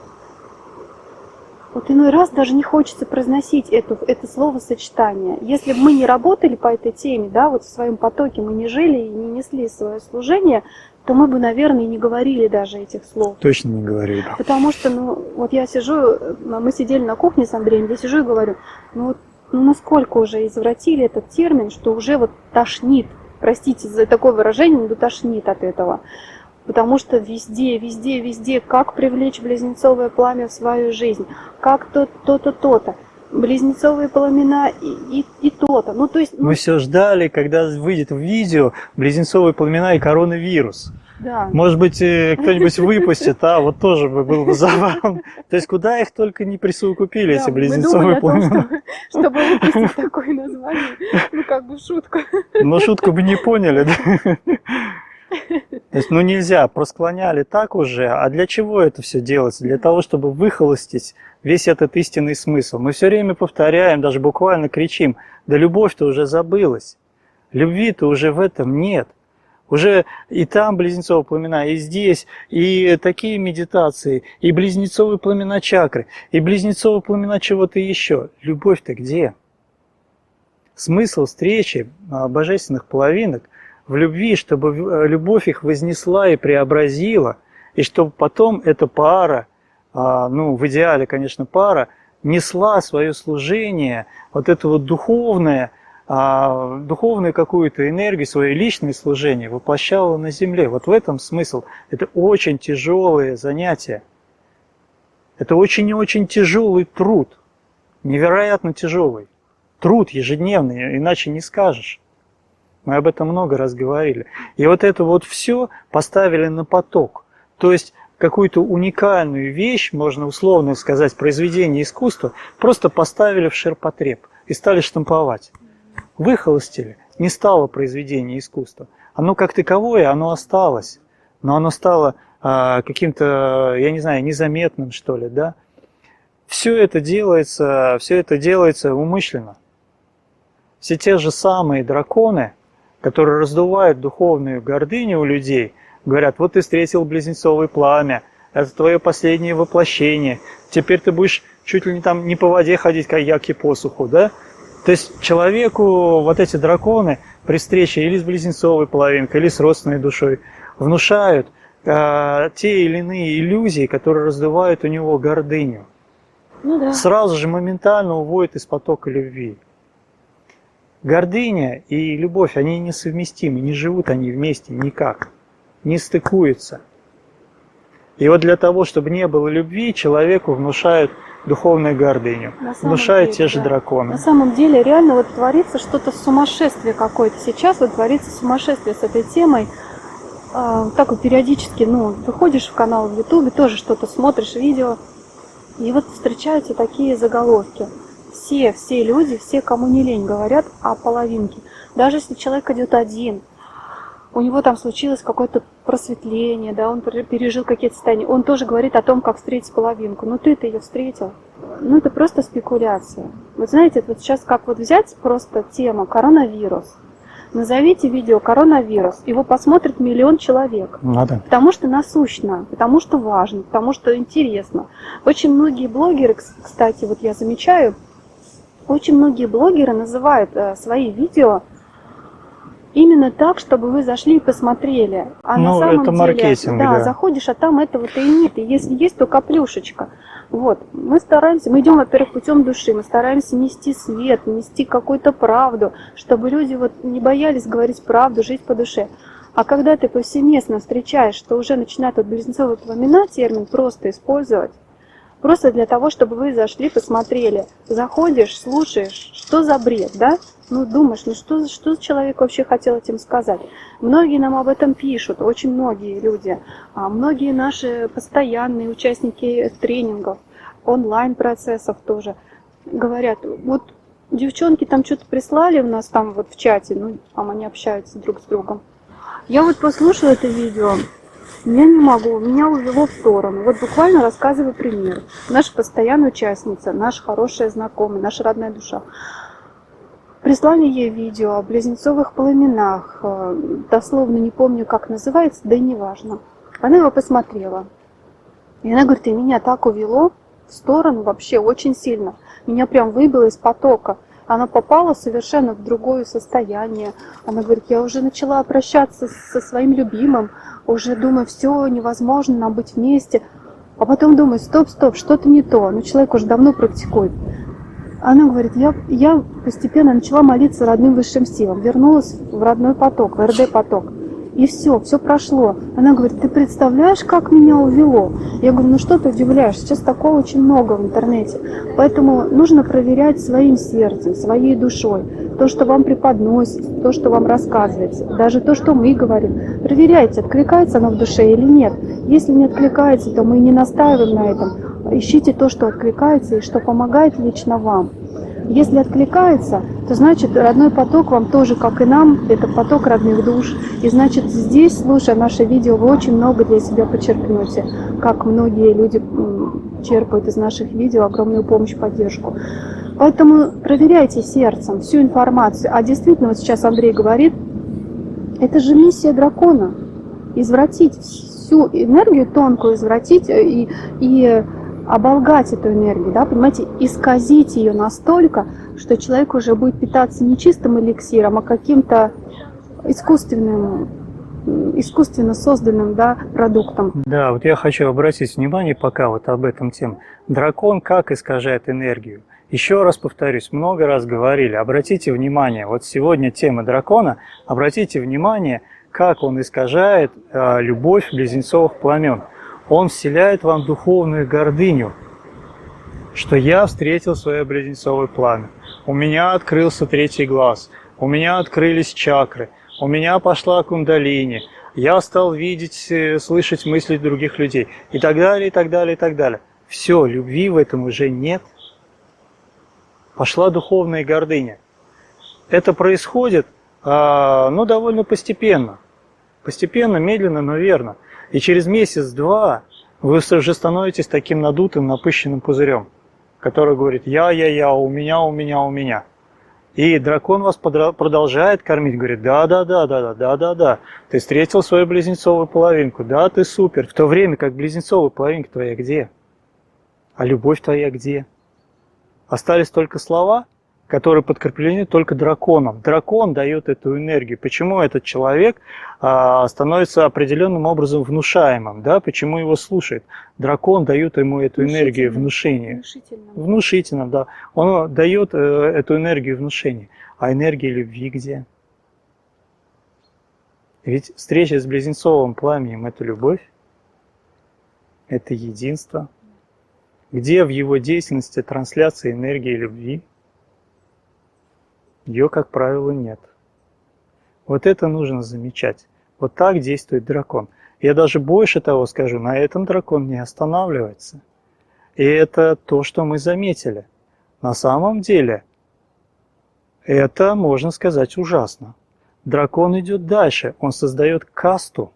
S2: вот иной раз даже не хочется произносить это словосочетание. Если бы мы не работали по этой теме, да, вот в своем потоке мы не жили и не несли свое служение, то мы бы, наверное, и не говорили даже этих слов.
S1: Точно не говорили.
S2: Потому что, вот я сижу, мы сидели на кухне с Андреем, я сижу и говорю, насколько уже извратили этот термин, что уже вот тошнит, простите за такое выражение, но тошнит от этого. Потому что везде, как привлечь близнецовое пламя в свою жизнь, как то-то. Близнецовые пламена и то-то. То есть,
S1: Мы все ждали, когда выйдет в видео близнецовые пламена и коронавирус.
S2: Да.
S1: Может быть, кто-нибудь выпустит, вот тоже был бы забавно. То есть, куда их только не присовокупили, эти близнецовые пламена.
S2: Чтобы выпустить такое название, как бы шутку.
S1: Но шутку бы не поняли, да? То есть, нельзя, просклоняли так уже. А для чего это все делается? Для того, чтобы выхолостить весь этот истинный смысл. Мы все время повторяем, даже буквально кричим, да любовь-то уже забылась. Любви-то уже в этом нет. Уже и там близнецовые пламена, и здесь, и такие медитации, и близнецовые пламена чакры, и близнецовые пламена чего-то еще. Любовь-то где? Смысл встречи божественных половинок в любви, чтобы любовь их вознесла и преобразила, и чтобы потом эта пара, в идеале, конечно, пара, несла свое служение, вот это вот духовное, духовную какую-то энергию, свое личное служение воплощала на земле. Вот в этом смысл. Это очень тяжелое занятие. Это очень-очень тяжелый труд. Невероятно тяжелый. Труд ежедневный, иначе не скажешь. Мы об этом много раз говорили. И вот это вот все поставили на поток. То есть какую-то уникальную вещь, можно условно сказать, произведение искусства, просто поставили в ширпотреб и стали штамповать. Выхолостили, не стало произведение искусства. Оно как таковое, оно осталось, но оно стало каким-то, я не знаю, незаметным, что ли, да? Все это делается умышленно. Все те же самые драконы, которые раздувают духовную гордыню у людей, говорят, вот ты встретил близнецовое пламя, это твое последнее воплощение, теперь ты будешь чуть ли не по воде ходить, как яки по суху, да? То есть человеку вот эти драконы при встрече или с близнецовой половинкой, или с родственной душой внушают те или иные иллюзии, которые раздувают у него гордыню. Сразу же моментально уводят из потока любви. Гордыня и любовь, они несовместимы, не живут они вместе никак, не стыкуются. И вот для того, чтобы не было любви, человеку внушают духовную гордыню, внушают те же драконы.
S2: На самом деле реально вот творится что-то сумасшествие какое-то. Сейчас вот творится сумасшествие с этой темой. Так вот периодически, выходишь в канал в Ютубе, тоже что-то смотришь, видео, и вот встречаются такие заголовки. Все люди, все, кому не лень, говорят о половинке. Даже если человек идет один, у него там случилось какое-то просветление, да, он пережил какие-то состояния, он тоже говорит о том, как встретить половинку. Ты-то ее встретил. Это просто спекуляция. Вот знаете, вот сейчас как вот взять просто тему коронавирус. Назовите видео коронавирус, его посмотрит 1 миллион человек.
S1: Надо.
S2: Потому что насущно, потому что важно, потому что интересно. Очень многие блогеры, кстати, вот я замечаю, очень многие блогеры называют свои видео Именно так, чтобы вы зашли и посмотрели. А на
S1: Ну,
S2: самом
S1: это
S2: деле,
S1: маркетинг,
S2: да,
S1: да.
S2: заходишь, а там этого-то и нет. И если есть, то каплюшечка. Вот. Мы стараемся, мы идем, во-первых, путем души, мы стараемся нести свет, нести какую-то правду, чтобы люди вот не боялись говорить правду, жить по душе. А когда ты повсеместно встречаешь, что уже начинают вот близнецовые пламена термин просто использовать, просто для того, чтобы вы зашли, посмотрели. Заходишь, слушаешь, что за бред, да? Ну, думаешь, ну что человек вообще хотел этим сказать? Многие нам об этом пишут, очень многие люди. Многие наши постоянные участники тренингов, онлайн-процессов тоже говорят, вот девчонки там что-то прислали у нас там вот в чате, ну, там они общаются друг с другом. Я вот послушала это видео, я не могу, меня увело в сторону. Вот буквально рассказываю пример. Наша постоянная участница, наша хорошая знакомая, наша родная душа. Прислали ей видео о близнецовых пламенах. Дословно не помню, как называется, да и не важно. Она его посмотрела. И она говорит, и меня так увело в сторону вообще очень сильно. Меня прям выбило из потока. Она попала совершенно в другое состояние. Она говорит, я уже начала прощаться со своим любимым, уже думаю, все, невозможно нам быть вместе. А потом думаю, стоп, что-то не то. Ну, человек уже давно практикует. Она говорит, я постепенно начала молиться родным высшим силам, вернулась в родной поток, в РД-поток. И все прошло. Она говорит, ты представляешь, как меня увело? Я говорю, ну что ты удивляешь, сейчас такого очень много в интернете. Поэтому нужно проверять своим сердцем, своей душой. То, что вам преподносится, то, что вам рассказывается, даже то, что мы говорим. Проверяйте, откликается оно в душе или нет. Если не откликается, то мы не настаиваем на этом. Ищите то, что откликается и что помогает лично вам. Если откликается, то значит родной поток вам тоже, как и нам, это поток родных душ. И значит здесь, слушая наше видео, вы очень много для себя подчеркнете, как многие люди черпают из наших видео огромную помощь, поддержку. Поэтому проверяйте сердцем всю информацию. А действительно, вот сейчас Андрей говорит, это же миссия дракона. Извратить всю энергию тонкую, извратить и оболгать эту энергию, да, понимаете, исказить ее настолько, что человек уже будет питаться не чистым эликсиром, а каким-то искусственно созданным, да, продуктом.
S1: Да, вот я хочу обратить внимание пока вот об этом тем. Дракон как искажает энергию? Еще раз повторюсь, много раз говорили, обратите внимание, вот сегодня тема дракона, обратите внимание, как он искажает любовь близнецовых пламен. Он вселяет вам духовную гордыню, что я встретил свое близнецовое пламя, у меня открылся третий глаз, у меня открылись чакры, у меня пошла кундалини, я стал видеть, слышать мысли других людей и так далее, и так далее, и так далее. Все, любви в этом уже нет. Пошла духовная гордыня. Это происходит, ну, довольно постепенно. Постепенно, медленно, но верно. И через месяц-два вы уже становитесь таким надутым, напыщенным пузырем, который говорит я, у меня. И дракон вас продолжает кормить, говорит, да, ты встретил свою близнецовую половинку, да, ты супер. В то время как близнецовая половинка твоя где? А любовь твоя где? Остались только слова, которые подкреплены только драконом. Дракон дает эту энергию. Почему этот человек становится определенным образом внушаемым? Да? Почему его слушает? Дракон дает ему эту энергию внушения. Внушительным, да. Он дает эту энергию внушения. А энергия любви где? Ведь встреча с близнецовым пламенем – это любовь, это единство. Где в его деятельности трансляция энергии любви? Ее, как правило, нет. Вот это нужно замечать. Вот так действует дракон. Я даже больше того скажу, на этом дракон не останавливается. И это то, что мы заметили. На самом деле, это, можно сказать, ужасно. Дракон идет дальше, он создает касту.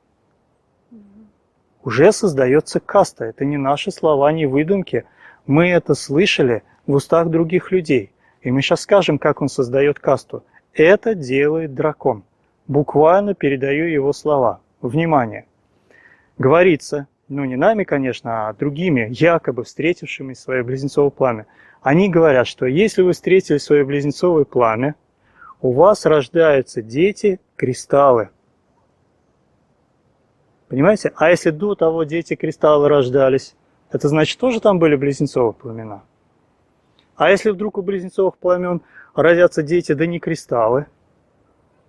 S1: Уже создается каста. Это не наши слова, не выдумки. Мы это слышали в устах других людей. И мы сейчас скажем, как он создает касту. Это делает дракон. Буквально передаю его слова. Внимание. Говорится, ну не нами, конечно, а другими, якобы встретившими свое близнецовое пламя. Они говорят, что если вы встретили свое близнецовое пламя, у вас рождаются дети-кристаллы. Понимаете? А если до того дети-кристаллы рождались, это значит, тоже там были близнецовые пламена? А если вдруг у близнецовых пламен родятся дети, да не кристаллы?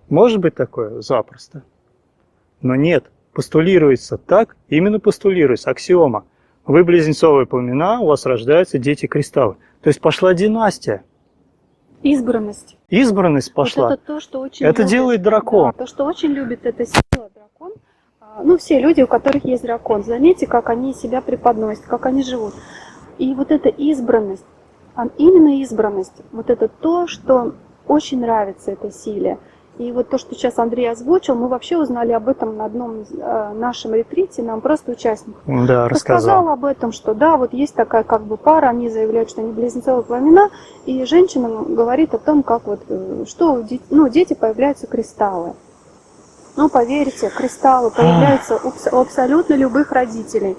S1: Может быть такое? Запросто. Но нет, постулируется так, именно постулируется, аксиома. Вы близнецовые пламена, у вас рождаются дети-кристаллы. То есть пошла династия.
S2: Избранность.
S1: Избранность пошла.
S2: Вот это то, что очень
S1: Это
S2: любит,
S1: делает дракон.
S2: Да, то, что очень любит эта сила дракон. Ну, все люди, у которых есть дракон, заметьте, как они себя преподносят, как они живут. И вот эта избранность, именно избранность, вот это то, что очень нравится этой силе. И вот то, что сейчас Андрей озвучил, мы вообще узнали об этом на одном нашем ретрите, нам просто участник рассказал об этом, что да, вот есть такая как бы пара, они заявляют, что они близнецовые пламена, и женщина говорит о том, как вот, что дети появляются кристаллы. Ну, поверьте, кристаллы появляются у абсолютно любых родителей.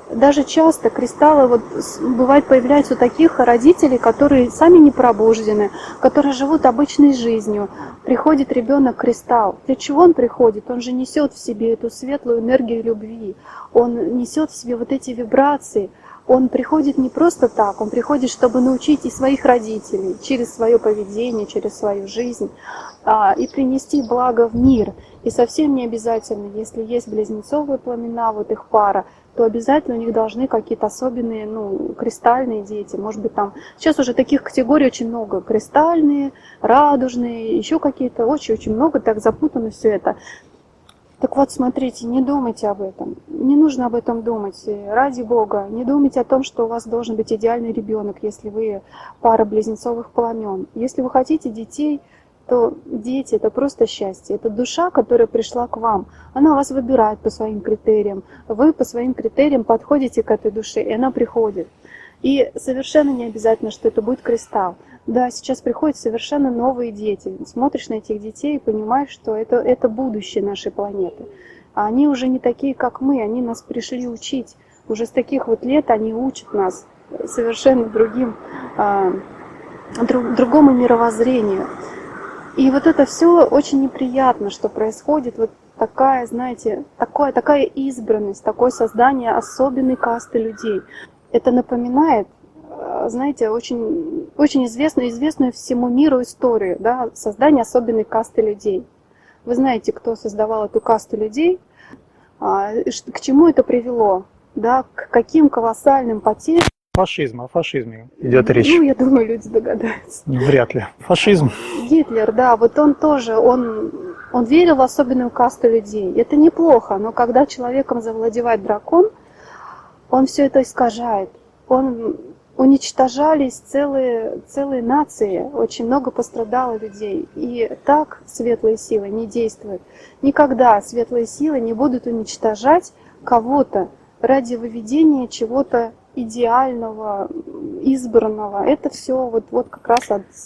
S2: Даже часто кристаллы вот бывает появляются у таких родителей, которые сами не пробуждены, которые живут обычной жизнью. Приходит ребенок кристалл. Для чего он приходит? Он же несет в себе эту светлую энергию любви. Он несет в себе вот эти вибрации. Он приходит не просто так, он приходит, чтобы научить и своих родителей через свое поведение, через свою жизнь, и принести благо в мир. И совсем не обязательно, если есть близнецовые пламена, вот их пара, то обязательно у них должны какие-то особенные, кристальные дети. Может быть, там сейчас уже таких категорий очень много. Кристальные, радужные, еще какие-то, очень-очень много, так запутано все это. Так вот, смотрите, не думайте об этом. Не нужно об этом думать. Ради Бога, не думайте о том, что у вас должен быть идеальный ребенок, если вы пара близнецовых пламен. Если вы хотите детей, то дети – это просто счастье. Это душа, которая пришла к вам. Она вас выбирает по своим критериям. Вы по своим критериям подходите к этой душе, и она приходит. И совершенно не обязательно, что это будет кристалл. Да, сейчас приходят совершенно новые дети. Смотришь на этих детей и понимаешь, что это будущее нашей планеты. А они уже не такие, как мы, они нас пришли учить. Уже с таких вот лет они учат нас совершенно другому мировоззрению. И вот это все очень неприятно, что происходит, вот такая, знаете, такая избранность, такое создание особенной касты людей. Это напоминает, знаете, очень, очень известную всему миру историю, да, создание особенной касты людей. Вы знаете, кто создавал эту касту людей, к чему это привело, да, к каким колоссальным потерям.
S1: Фашизм, о фашизме идет речь.
S2: Ну, я думаю, люди догадаются.
S1: Вряд ли. Фашизм.
S2: Гитлер, да, вот он тоже, он верил в особенную касту людей. Это неплохо, но когда человеком завладевает дракон, он все это искажает. Уничтожались целые нации, очень много пострадало людей. И так светлые силы не действуют. Никогда светлые силы не будут уничтожать кого-то ради выведения чего-то идеального, избранного. Это все вот как раз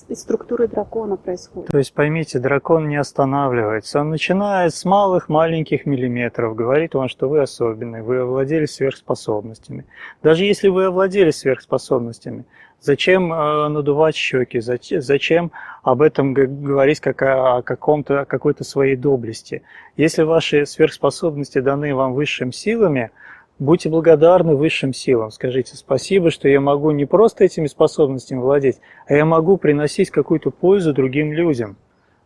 S2: из структуры дракона происходит.
S1: То есть поймите, дракон не останавливается. Он начинает с маленьких миллиметров. Говорит он, что вы особенный, вы овладели сверхспособностями. Даже если вы овладели сверхспособностями, зачем надувать щеки? Зачем об этом говорить как о какой-то своей доблести? Если ваши сверхспособности даны вам высшими силами, будьте благодарны высшим силам. Скажите спасибо, что я могу не просто этими способностями владеть, а я могу приносить какую-то пользу другим людям.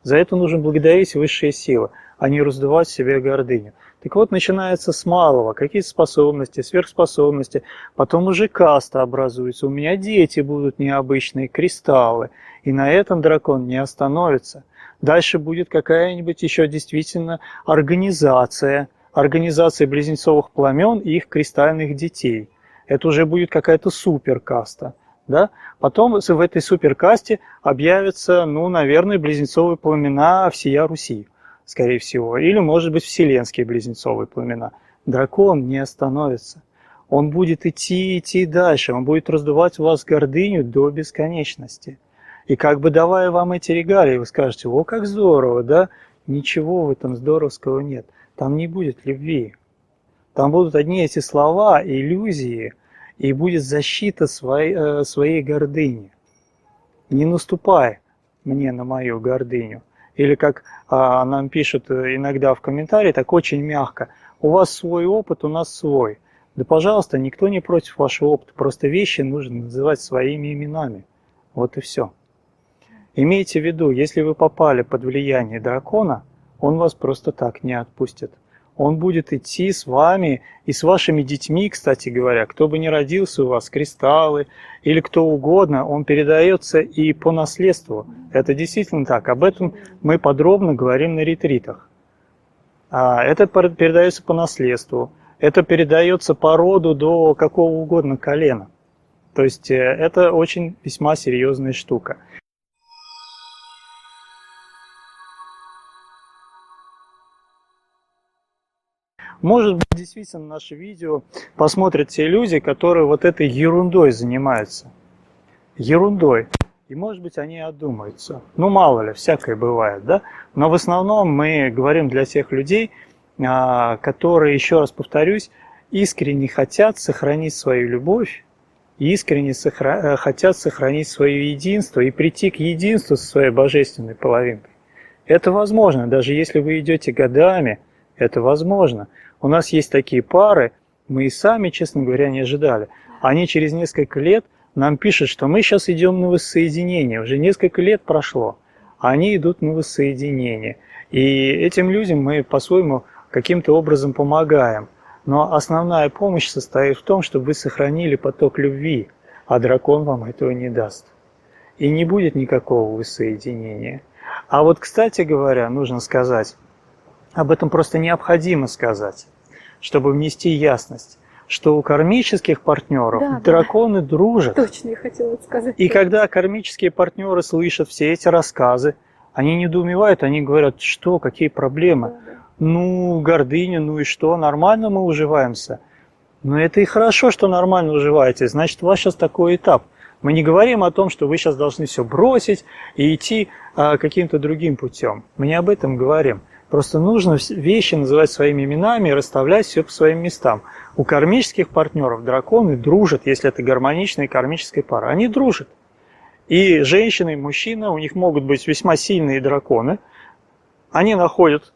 S1: За это нужно благодарить высшие силы, а не раздувать в себе гордыню. Так вот, начинается с малого. Какие способности, сверхспособности. Потом уже каста образуется. У меня дети будут необычные, кристаллы. И на этом дракон не остановится. Дальше будет какая-нибудь еще действительно организация близнецовых племен и их кристальных детей. Это уже будет какая-то суперкаста. Да? Потом в этой суперкасте объявятся, наверное, близнецовые племена всея Руси, скорее всего. Или, может быть, вселенские близнецовые племена. Дракон не остановится. Он будет идти дальше. Он будет раздувать у вас гордыню до бесконечности. И как бы давая вам эти регалии, вы скажете: о, как здорово, да? Ничего в этом здоровского нет. Там не будет любви. Там будут одни эти слова, иллюзии, и будет защита своей гордыни. Не наступай мне на мою гордыню. Или как нам пишут иногда в комментарии, так очень мягко: у вас свой опыт, у нас свой. Да, пожалуйста, никто не против вашего опыта, просто вещи нужно называть своими именами. Вот и все. Имейте в виду, если вы попали под влияние дракона, он вас просто так не отпустит. Он будет идти с вами и с вашими детьми, кстати говоря, кто бы ни родился у вас, кристаллы или кто угодно, он передается и по наследству. Это действительно так. Об этом мы подробно говорим на ретритах. Это передается по наследству. Это передается по роду до какого угодно колена. То есть это очень весьма серьезная штука. Может быть, действительно наше видео посмотрят те люди, которые вот этой ерундой занимаются. Ерундой. И может быть они одумаются. Ну мало ли, всякое бывает, да? Но в основном мы говорим для тех людей, которые, еще раз повторюсь, искренне хотят сохранить свою любовь, искренне хотят сохранить свое единство и прийти к единству со своей божественной половинкой. Это возможно, даже если вы идете годами, это возможно. У нас есть такие пары, мы и сами, честно говоря, не ожидали. Они через несколько лет нам пишут, что мы сейчас идем на воссоединение. Уже несколько лет прошло, а они идут на воссоединение. И этим людям мы по-своему каким-то образом помогаем. Но основная помощь состоит в том, чтобы вы сохранили поток любви, а дракон вам этого не даст. И не будет никакого воссоединения. А вот, кстати говоря, нужно сказать, об этом просто необходимо сказать, чтобы внести ясность, что у кармических партнеров драконы дружат.
S2: Точно, я хотела сказать.
S1: И когда кармические партнеры слышат все эти рассказы, они недоумевают, они говорят, что, какие проблемы? Ну, гордыня, ну и что, нормально мы уживаемся. Но это и хорошо, что нормально уживаетесь, значит, у вас сейчас такой этап. Мы не говорим о том, что вы сейчас должны все бросить и идти каким-то другим путем. Мы не об этом говорим. Просто нужно вещи называть своими именами и расставлять все по своим местам. У кармических партнеров драконы дружат, если это гармоничная кармическая пара. Они дружат. И женщина, и мужчина, у них могут быть весьма сильные драконы. Они находят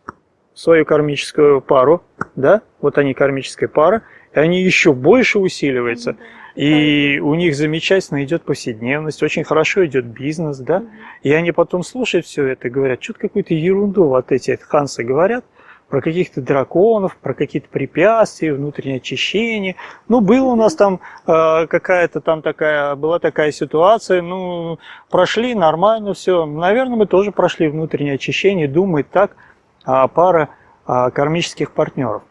S1: свою кармическую пару, да, вот они кармическая пара, и они еще больше усиливаются. И у них замечательно идет повседневность, очень хорошо идет бизнес, да. И они потом слушают все это и говорят, что-то какую-то ерунду вот эти хансы говорят про каких-то драконов, про какие-то препятствия, внутреннее очищение. Ну, было у нас там какая-то там такая, была такая ситуация, ну, прошли нормально все. Наверное, мы тоже прошли внутреннее очищение, думает так пара кармических партнеров.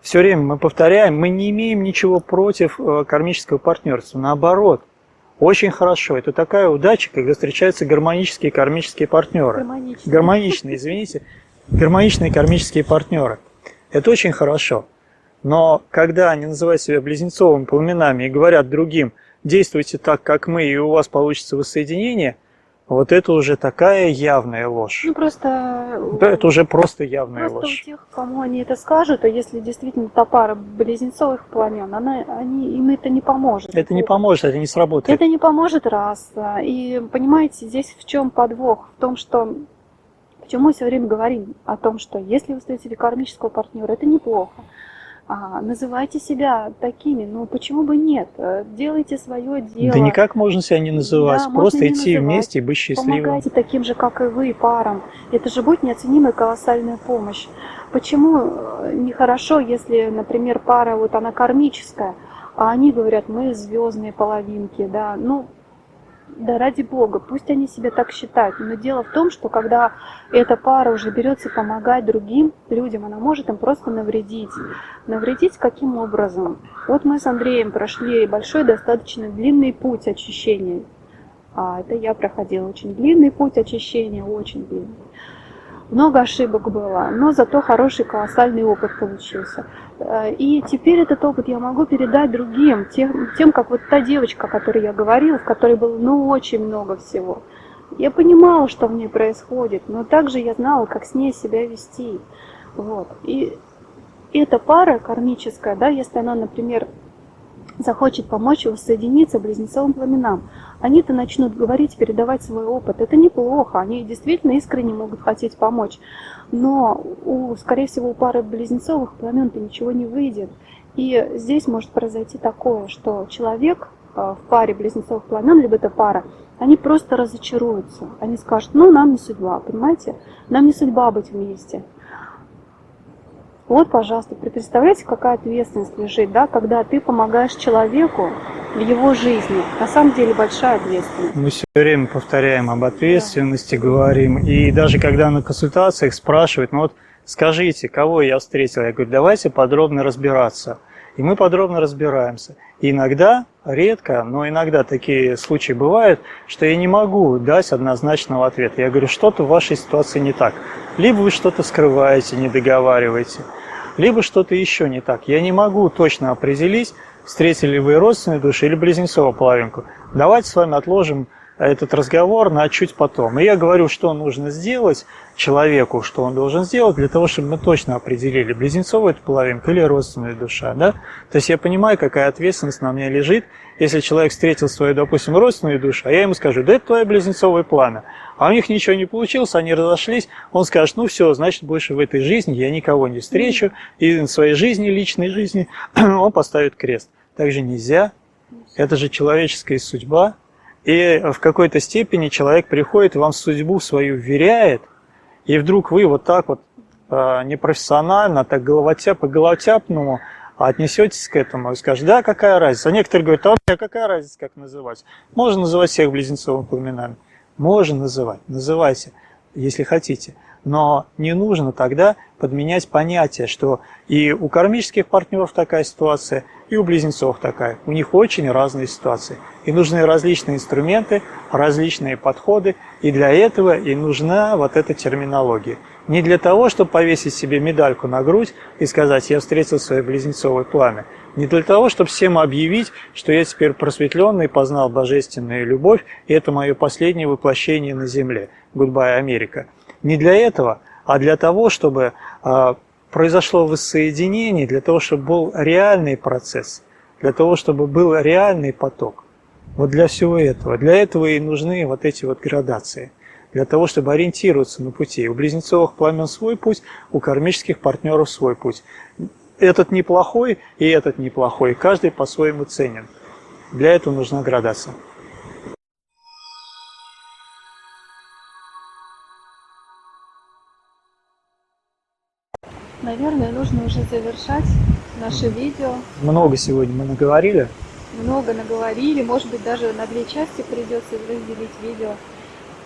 S1: Все время мы повторяем, мы не имеем ничего против кармического партнерства. Наоборот, очень хорошо. Это такая удача, когда встречаются гармонические кармические партнеры. Гармоничные, извините. Гармоничные кармические партнеры. Это очень хорошо. Но когда они называют себя близнецовыми пламенами и говорят другим, действуйте так, как мы, и у вас получится воссоединение, вот это уже такая явная ложь.
S2: Ну просто...
S1: Да, это уже просто явная ложь.
S2: Просто у тех, кому они это скажут, а если действительно та пара близнецовых пламен, им это не поможет.
S1: Это не поможет, это не сработает.
S2: Это не поможет, раз. И понимаете, здесь в чем подвох? В том, что... Почему мы все время говорим о том, что если вы встретили кармического партнера, это неплохо. Называйте себя такими, ну почему бы нет? Делайте свое дело.
S1: Да никак можно себя не называть, да, просто идти вместе и быть счастливым.
S2: Помогайте таким же, как и вы, парам. Это же будет неоценимая колоссальная помощь. Почему нехорошо, если, например, пара, вот она кармическая, а они говорят, мы звездные половинки, да, ну, да ради Бога, пусть они себя так считают. Но дело в том, что когда эта пара уже берется помогать другим людям, она может им просто навредить. Навредить каким образом? Вот мы с Андреем прошли большой, достаточно длинный путь очищения. Это я проходила очень длинный путь очищения, очень длинный. Много ошибок было, но зато хороший колоссальный опыт получился. И теперь этот опыт я могу передать другим, тем, как вот та девочка, о которой я говорила, в которой было очень много всего. Я понимала, что в ней происходит, но также я знала, как с ней себя вести. Вот. И эта пара кармическая, да, если она, например, захочет помочь воссоединиться близнецовым пламенам. Они-то начнут говорить, передавать свой опыт. Это неплохо, они действительно искренне могут хотеть помочь. Но, скорее всего, у пары близнецовых пламен-то ничего не выйдет. И здесь может произойти такое, что человек в паре близнецовых пламен, либо это пара, они просто разочаруются. Они скажут, ну, нам не судьба, понимаете? Нам не судьба быть вместе. Вот, пожалуйста, представляете, какая ответственность лежит, да, когда ты помогаешь человеку в его жизни. На самом деле большая ответственность.
S1: Мы все время повторяем об ответственности, говорим. И даже когда на консультациях спрашивают, ну вот скажите, кого я встретил, я говорю, давайте подробно разбираться. И мы подробно разбираемся. И иногда, редко, но иногда такие случаи бывают, что я не могу дать однозначного ответа. Я говорю, что-то в вашей ситуации не так. Либо вы что-то скрываете, не договариваете, либо что-то еще не так. Я не могу точно определить, встретили вы родственную душу или близнецовую половинку. Давайте с вами отложим этот разговор на чуть потом. И я говорю, что нужно сделать человеку, что он должен сделать, для того, чтобы мы точно определили, близнецовая это половинка или родственная душа. Да? То есть я понимаю, какая ответственность на мне лежит, если человек встретил свою, допустим, родственную душу, а я ему скажу, да это твое близнецовое пламя, а у них ничего не получилось, они разошлись, он скажет, ну все, значит, больше в этой жизни я никого не встречу, и в своей жизни, личной жизни он поставит крест. Так же нельзя, это же человеческая судьба. И в какой-то степени человек приходит, вам судьбу свою вверяет, и вдруг вы вот так вот непрофессионально, так по-головотяпному отнесетесь к этому и скажете, да, какая разница. А некоторые говорят, а у меня какая разница, как называть? Можно называть всех близнецовыми пламенами? Можно называть, называйте, если хотите. Но не нужно тогда подменять понятие, что и у кармических партнеров такая ситуация, и у близнецов такая. У них очень разные ситуации. И нужны различные инструменты, различные подходы. И для этого и нужна вот эта терминология. Не для того, чтобы повесить себе медальку на грудь и сказать, я встретил свое близнецовое пламя. Не для того, чтобы всем объявить, что я теперь просветленный, познал божественную любовь, и это мое последнее воплощение на земле. Goodbye, Америка. Не для этого, а для того, чтобы произошло воссоединение, для того, чтобы был реальный процесс, для того, чтобы был реальный поток. Вот для всего этого. Для этого и нужны вот эти вот градации. Для того, чтобы ориентироваться на пути. У близнецовых пламен свой путь, у кармических партнеров свой путь. Этот неплохой и этот неплохой. Каждый по-своему ценен. Для этого нужна градация.
S2: Наверное, нужно уже завершать наше видео.
S1: Много сегодня мы наговорили.
S2: Много наговорили, может быть, даже на 2 части придется разделить видео.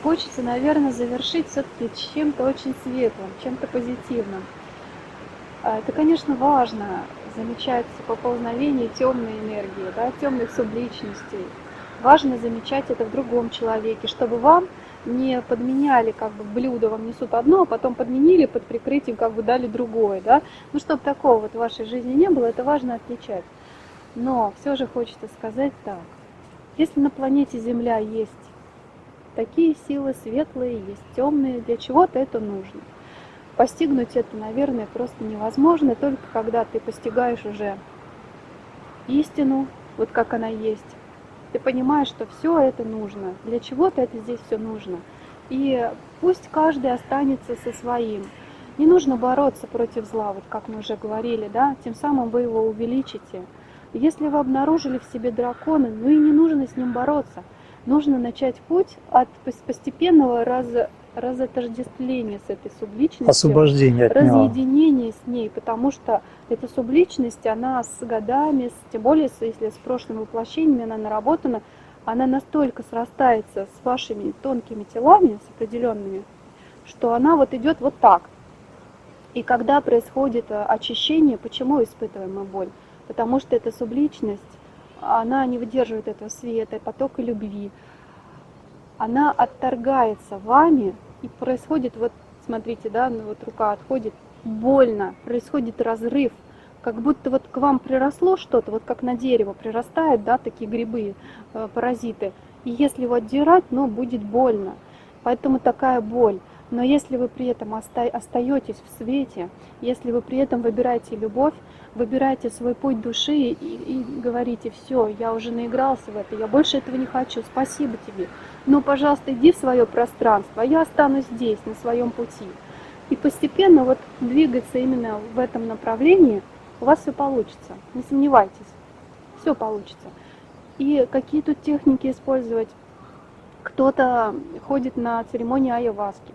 S2: Хочется, наверное, завершить все-таки чем-то очень светлым, чем-то позитивным. Это, конечно, важно замечать поползновение темной энергии, да, темных субличностей. Важно замечать это в другом человеке, чтобы вам не подменяли, как бы блюдо вам несут одно, а потом подменили под прикрытием, как бы дали другое, да. Ну, чтобы такого вот в вашей жизни не было, это важно отличать. Но все же хочется сказать так. Если на планете Земля есть такие силы светлые, есть темные, для чего-то это нужно. Постигнуть это, наверное, просто невозможно, только когда ты постигаешь уже истину, вот как она есть. Ты понимаешь, что все это нужно, для чего-то это здесь все нужно. И пусть каждый останется со своим. Не нужно бороться против зла, вот как мы уже говорили, да, тем самым вы его увеличите. Если вы обнаружили в себе дракона, ну и не нужно с ним бороться. Нужно начать путь от постепенного разотождествления с этой субличностью,
S1: Освобождение от него.
S2: разъединения с ней, потому что эта субличность, она с годами, тем более если с прошлыми воплощениями она наработана, она настолько срастается с вашими тонкими телами, с определенными, что она вот идет вот так. И когда происходит очищение, почему испытываем мы боль? Потому что эта субличность, она не выдерживает этого света, потока любви. Она отторгается вами, и происходит, вот смотрите, да, ну вот рука отходит, больно, происходит разрыв, как будто вот к вам приросло что-то, вот как на дерево прирастают, да, такие грибы, паразиты. И если его отдирать, ну, будет больно. Поэтому такая боль. Но если вы при этом остаетесь в свете, если вы при этом выбираете любовь, выбираете свой путь души и говорите: все, я уже наигрался в это, я больше этого не хочу, спасибо тебе, но, пожалуйста, иди в свое пространство, а я останусь здесь, на своем пути. И постепенно вот двигаться именно в этом направлении, у вас все получится, не сомневайтесь, все получится. И какие тут техники использовать? Кто-то ходит на церемонии айаваски,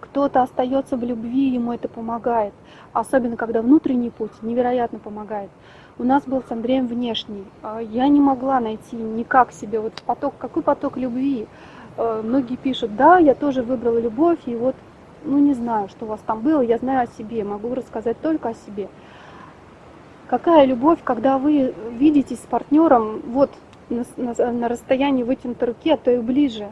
S2: кто-то остается в любви, ему это помогает. Особенно, когда внутренний путь невероятно помогает. У нас был с Андреем внешний. Я не могла найти никак себе вот поток, какой поток любви. Многие пишут: да, я тоже выбрала любовь, и вот, ну не знаю, что у вас там было, я знаю о себе, могу рассказать только о себе. Какая любовь, когда вы видитесь с партнером вот на расстоянии вытянутой руки, а то и ближе.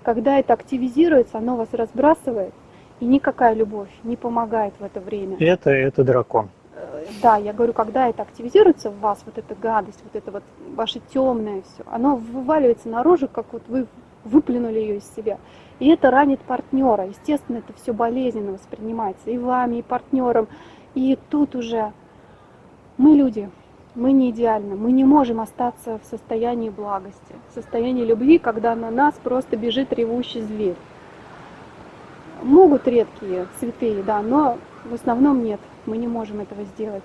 S2: Когда это активизируется, оно вас разбрасывает, и никакая любовь не помогает в это время.
S1: Это дракон.
S2: Да, я говорю, когда это активизируется в вас, вот эта гадость, вот это вот ваше темное все, оно вываливается наружу, как вот вы выплюнули ее из себя. И это ранит партнера. Естественно, это все болезненно воспринимается и вами, и партнером. И тут уже мы люди, мы не идеальны, мы не можем остаться в состоянии благости, в состоянии любви, когда на нас просто бежит ревущий зверь. Могут редкие, святые, да, но в основном нет, мы не можем этого сделать.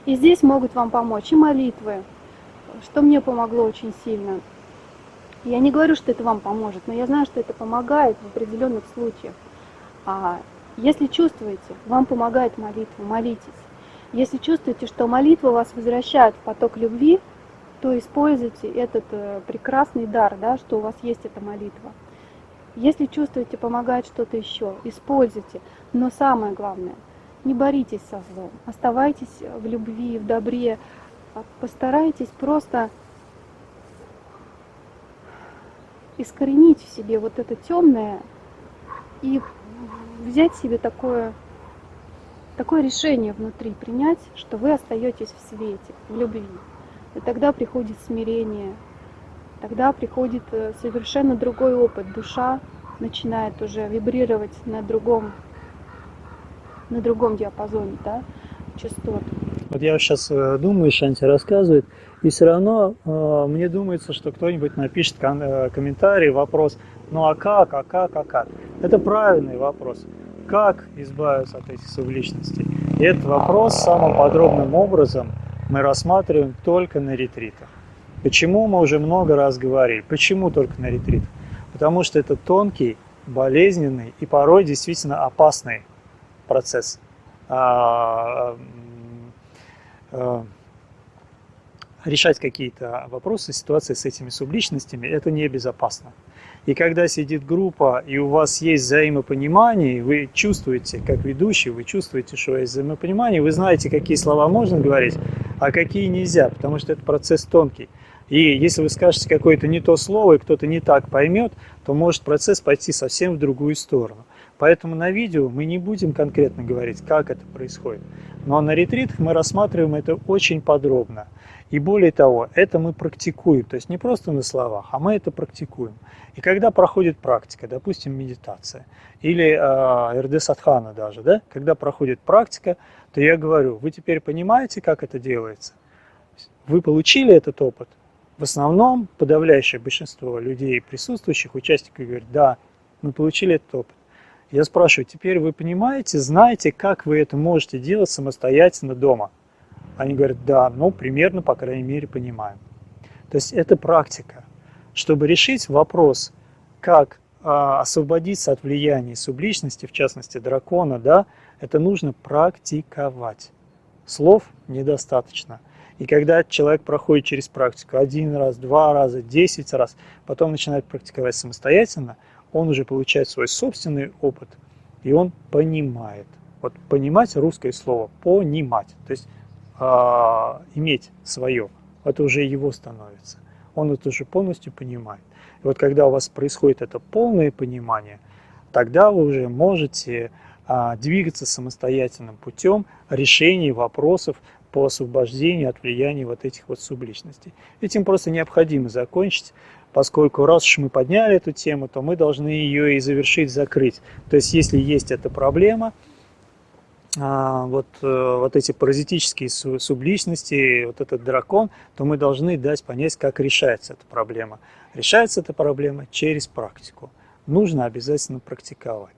S2: И здесь могут вам помочь и молитвы, что мне помогло очень сильно. Я не говорю, что это вам поможет, но я знаю, что это помогает в определенных случаях. Если чувствуете, вам помогает молитва, молитесь. Если чувствуете, что молитва вас возвращает в поток любви, то используйте этот прекрасный дар, да, что у вас есть эта молитва. Если чувствуете, помогает что-то еще, используйте. Но самое главное, не боритесь со злом, оставайтесь в любви, в добре. Постарайтесь просто искоренить в себе вот это темное и взять себе такое решение внутри, принять, что вы остаетесь в свете, в любви. И тогда приходит смирение, тогда приходит совершенно другой опыт. Душа начинает уже вибрировать на другом диапазоне, да, частот.
S1: Вот я сейчас думаю, Шанти рассказывает, и все равно мне думается, что кто-нибудь напишет комментарий, вопрос: ну а как? Это правильный вопрос. Как избавиться от этих субличностей? И этот вопрос самым подробным образом мы рассматриваем только на ретритах. Почему мы уже много раз говорили? Почему только на ретритах? Потому что это тонкий, болезненный и порой действительно опасный процесс. Решать какие-то вопросы, ситуации с этими субличностями, это небезопасно. И когда сидит группа, и у вас есть взаимопонимание, вы чувствуете, как ведущий, вы чувствуете, что есть взаимопонимание, вы знаете, какие слова можно говорить, а какие нельзя, потому что это процесс тонкий. И если вы скажете какое-то не то слово, и кто-то не так поймет, то может процесс пойти совсем в другую сторону. Поэтому на видео мы не будем конкретно говорить, как это происходит. Но на ретритах мы рассматриваем это очень подробно. И более того, это мы практикуем. То есть не просто на словах, а мы это практикуем. И когда проходит практика, допустим, медитация, или РД-садхана даже, да, когда проходит практика, то я говорю: вы теперь понимаете, как это делается? Вы получили этот опыт? В основном подавляющее большинство людей, присутствующих, участников, говорят: да, мы получили этот опыт. Я спрашиваю: теперь вы понимаете, знаете, как вы это можете делать самостоятельно дома? Они говорят: да, ну, примерно, по крайней мере, понимаем. То есть это практика. Чтобы решить вопрос, как освободиться от влияния субличности, в частности дракона, да, это нужно практиковать. Слов недостаточно. И когда человек проходит через практику 1 раз, 2 раза, 10 раз, потом начинает практиковать самостоятельно, он уже получает свой собственный опыт, и он понимает. Вот понимать — русское слово, понимать, то есть иметь свое, это уже его становится. Он это уже полностью понимает. И вот когда у вас происходит это полное понимание, тогда вы уже можете двигаться самостоятельным путем решения вопросов по освобождению от влияния вот этих вот субличностей. Этим просто необходимо закончить, поскольку раз уж мы подняли эту тему, то мы должны ее и завершить, закрыть. То есть если есть эта проблема, вот эти паразитические субличности, вот этот дракон, то мы должны дать понять, как решается эта проблема. Решается эта проблема через практику. Нужно обязательно практиковать.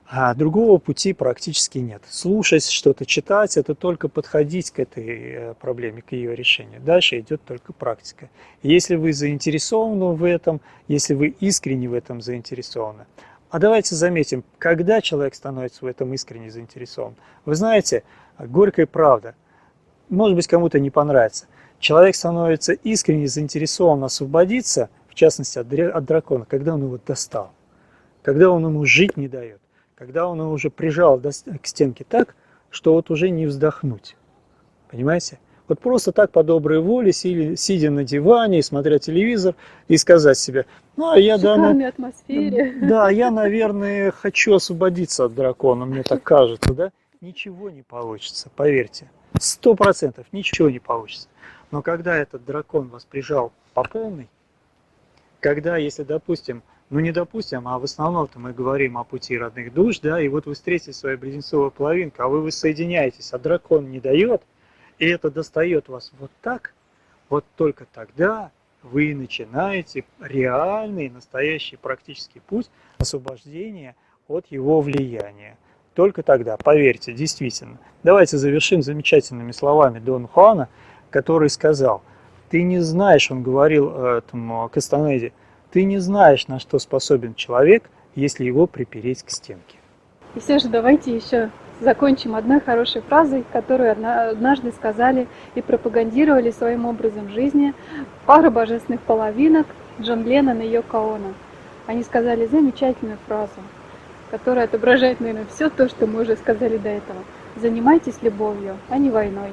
S1: А другого пути практически нет. Слушать, что-то читать – это только подходить к этой проблеме, к ее решению. Дальше идет только практика. Если вы заинтересованы в этом, если вы искренне в этом заинтересованы, а давайте заметим, когда человек становится в этом искренне заинтересован. Вы знаете, горькая правда, может быть, кому-то не понравится. Человек становится искренне заинтересован освободиться, в частности от дракона, когда он его достал, когда он ему жить не дает, когда он его уже прижал к стенке так, что вот уже не вздохнуть. Понимаете? Вот просто так по доброй воле, сидя на диване, смотря телевизор, и сказать себе, ну, а я, я, наверное, хочу освободиться от дракона, мне так кажется, да? Ничего не получится, поверьте. 100% ничего не получится. Но когда этот дракон вас прижал по полной, когда, если, допустим, а в основном-то мы говорим о пути родных душ, да, и вот вы встретите свою близнецовую половинку, а вы воссоединяетесь, а дракон не дает, и это достает вас вот так, вот только тогда вы начинаете реальный, настоящий практический путь освобождения от его влияния. Только тогда, поверьте, действительно. Давайте завершим замечательными словами Дона Хуана, который сказал, ты не знаешь, он говорил этому Кастанеде, ты не знаешь, на что способен человек, если его припереть к стенке.
S2: И все же давайте еще закончим одной хорошей фразой, которую однажды сказали и пропагандировали своим образом жизни пара божественных половинок Джон Леннон и Йоко Оно. Они сказали замечательную фразу, которая отображает, наверное, все то, что мы уже сказали до этого. Занимайтесь любовью, а не войной.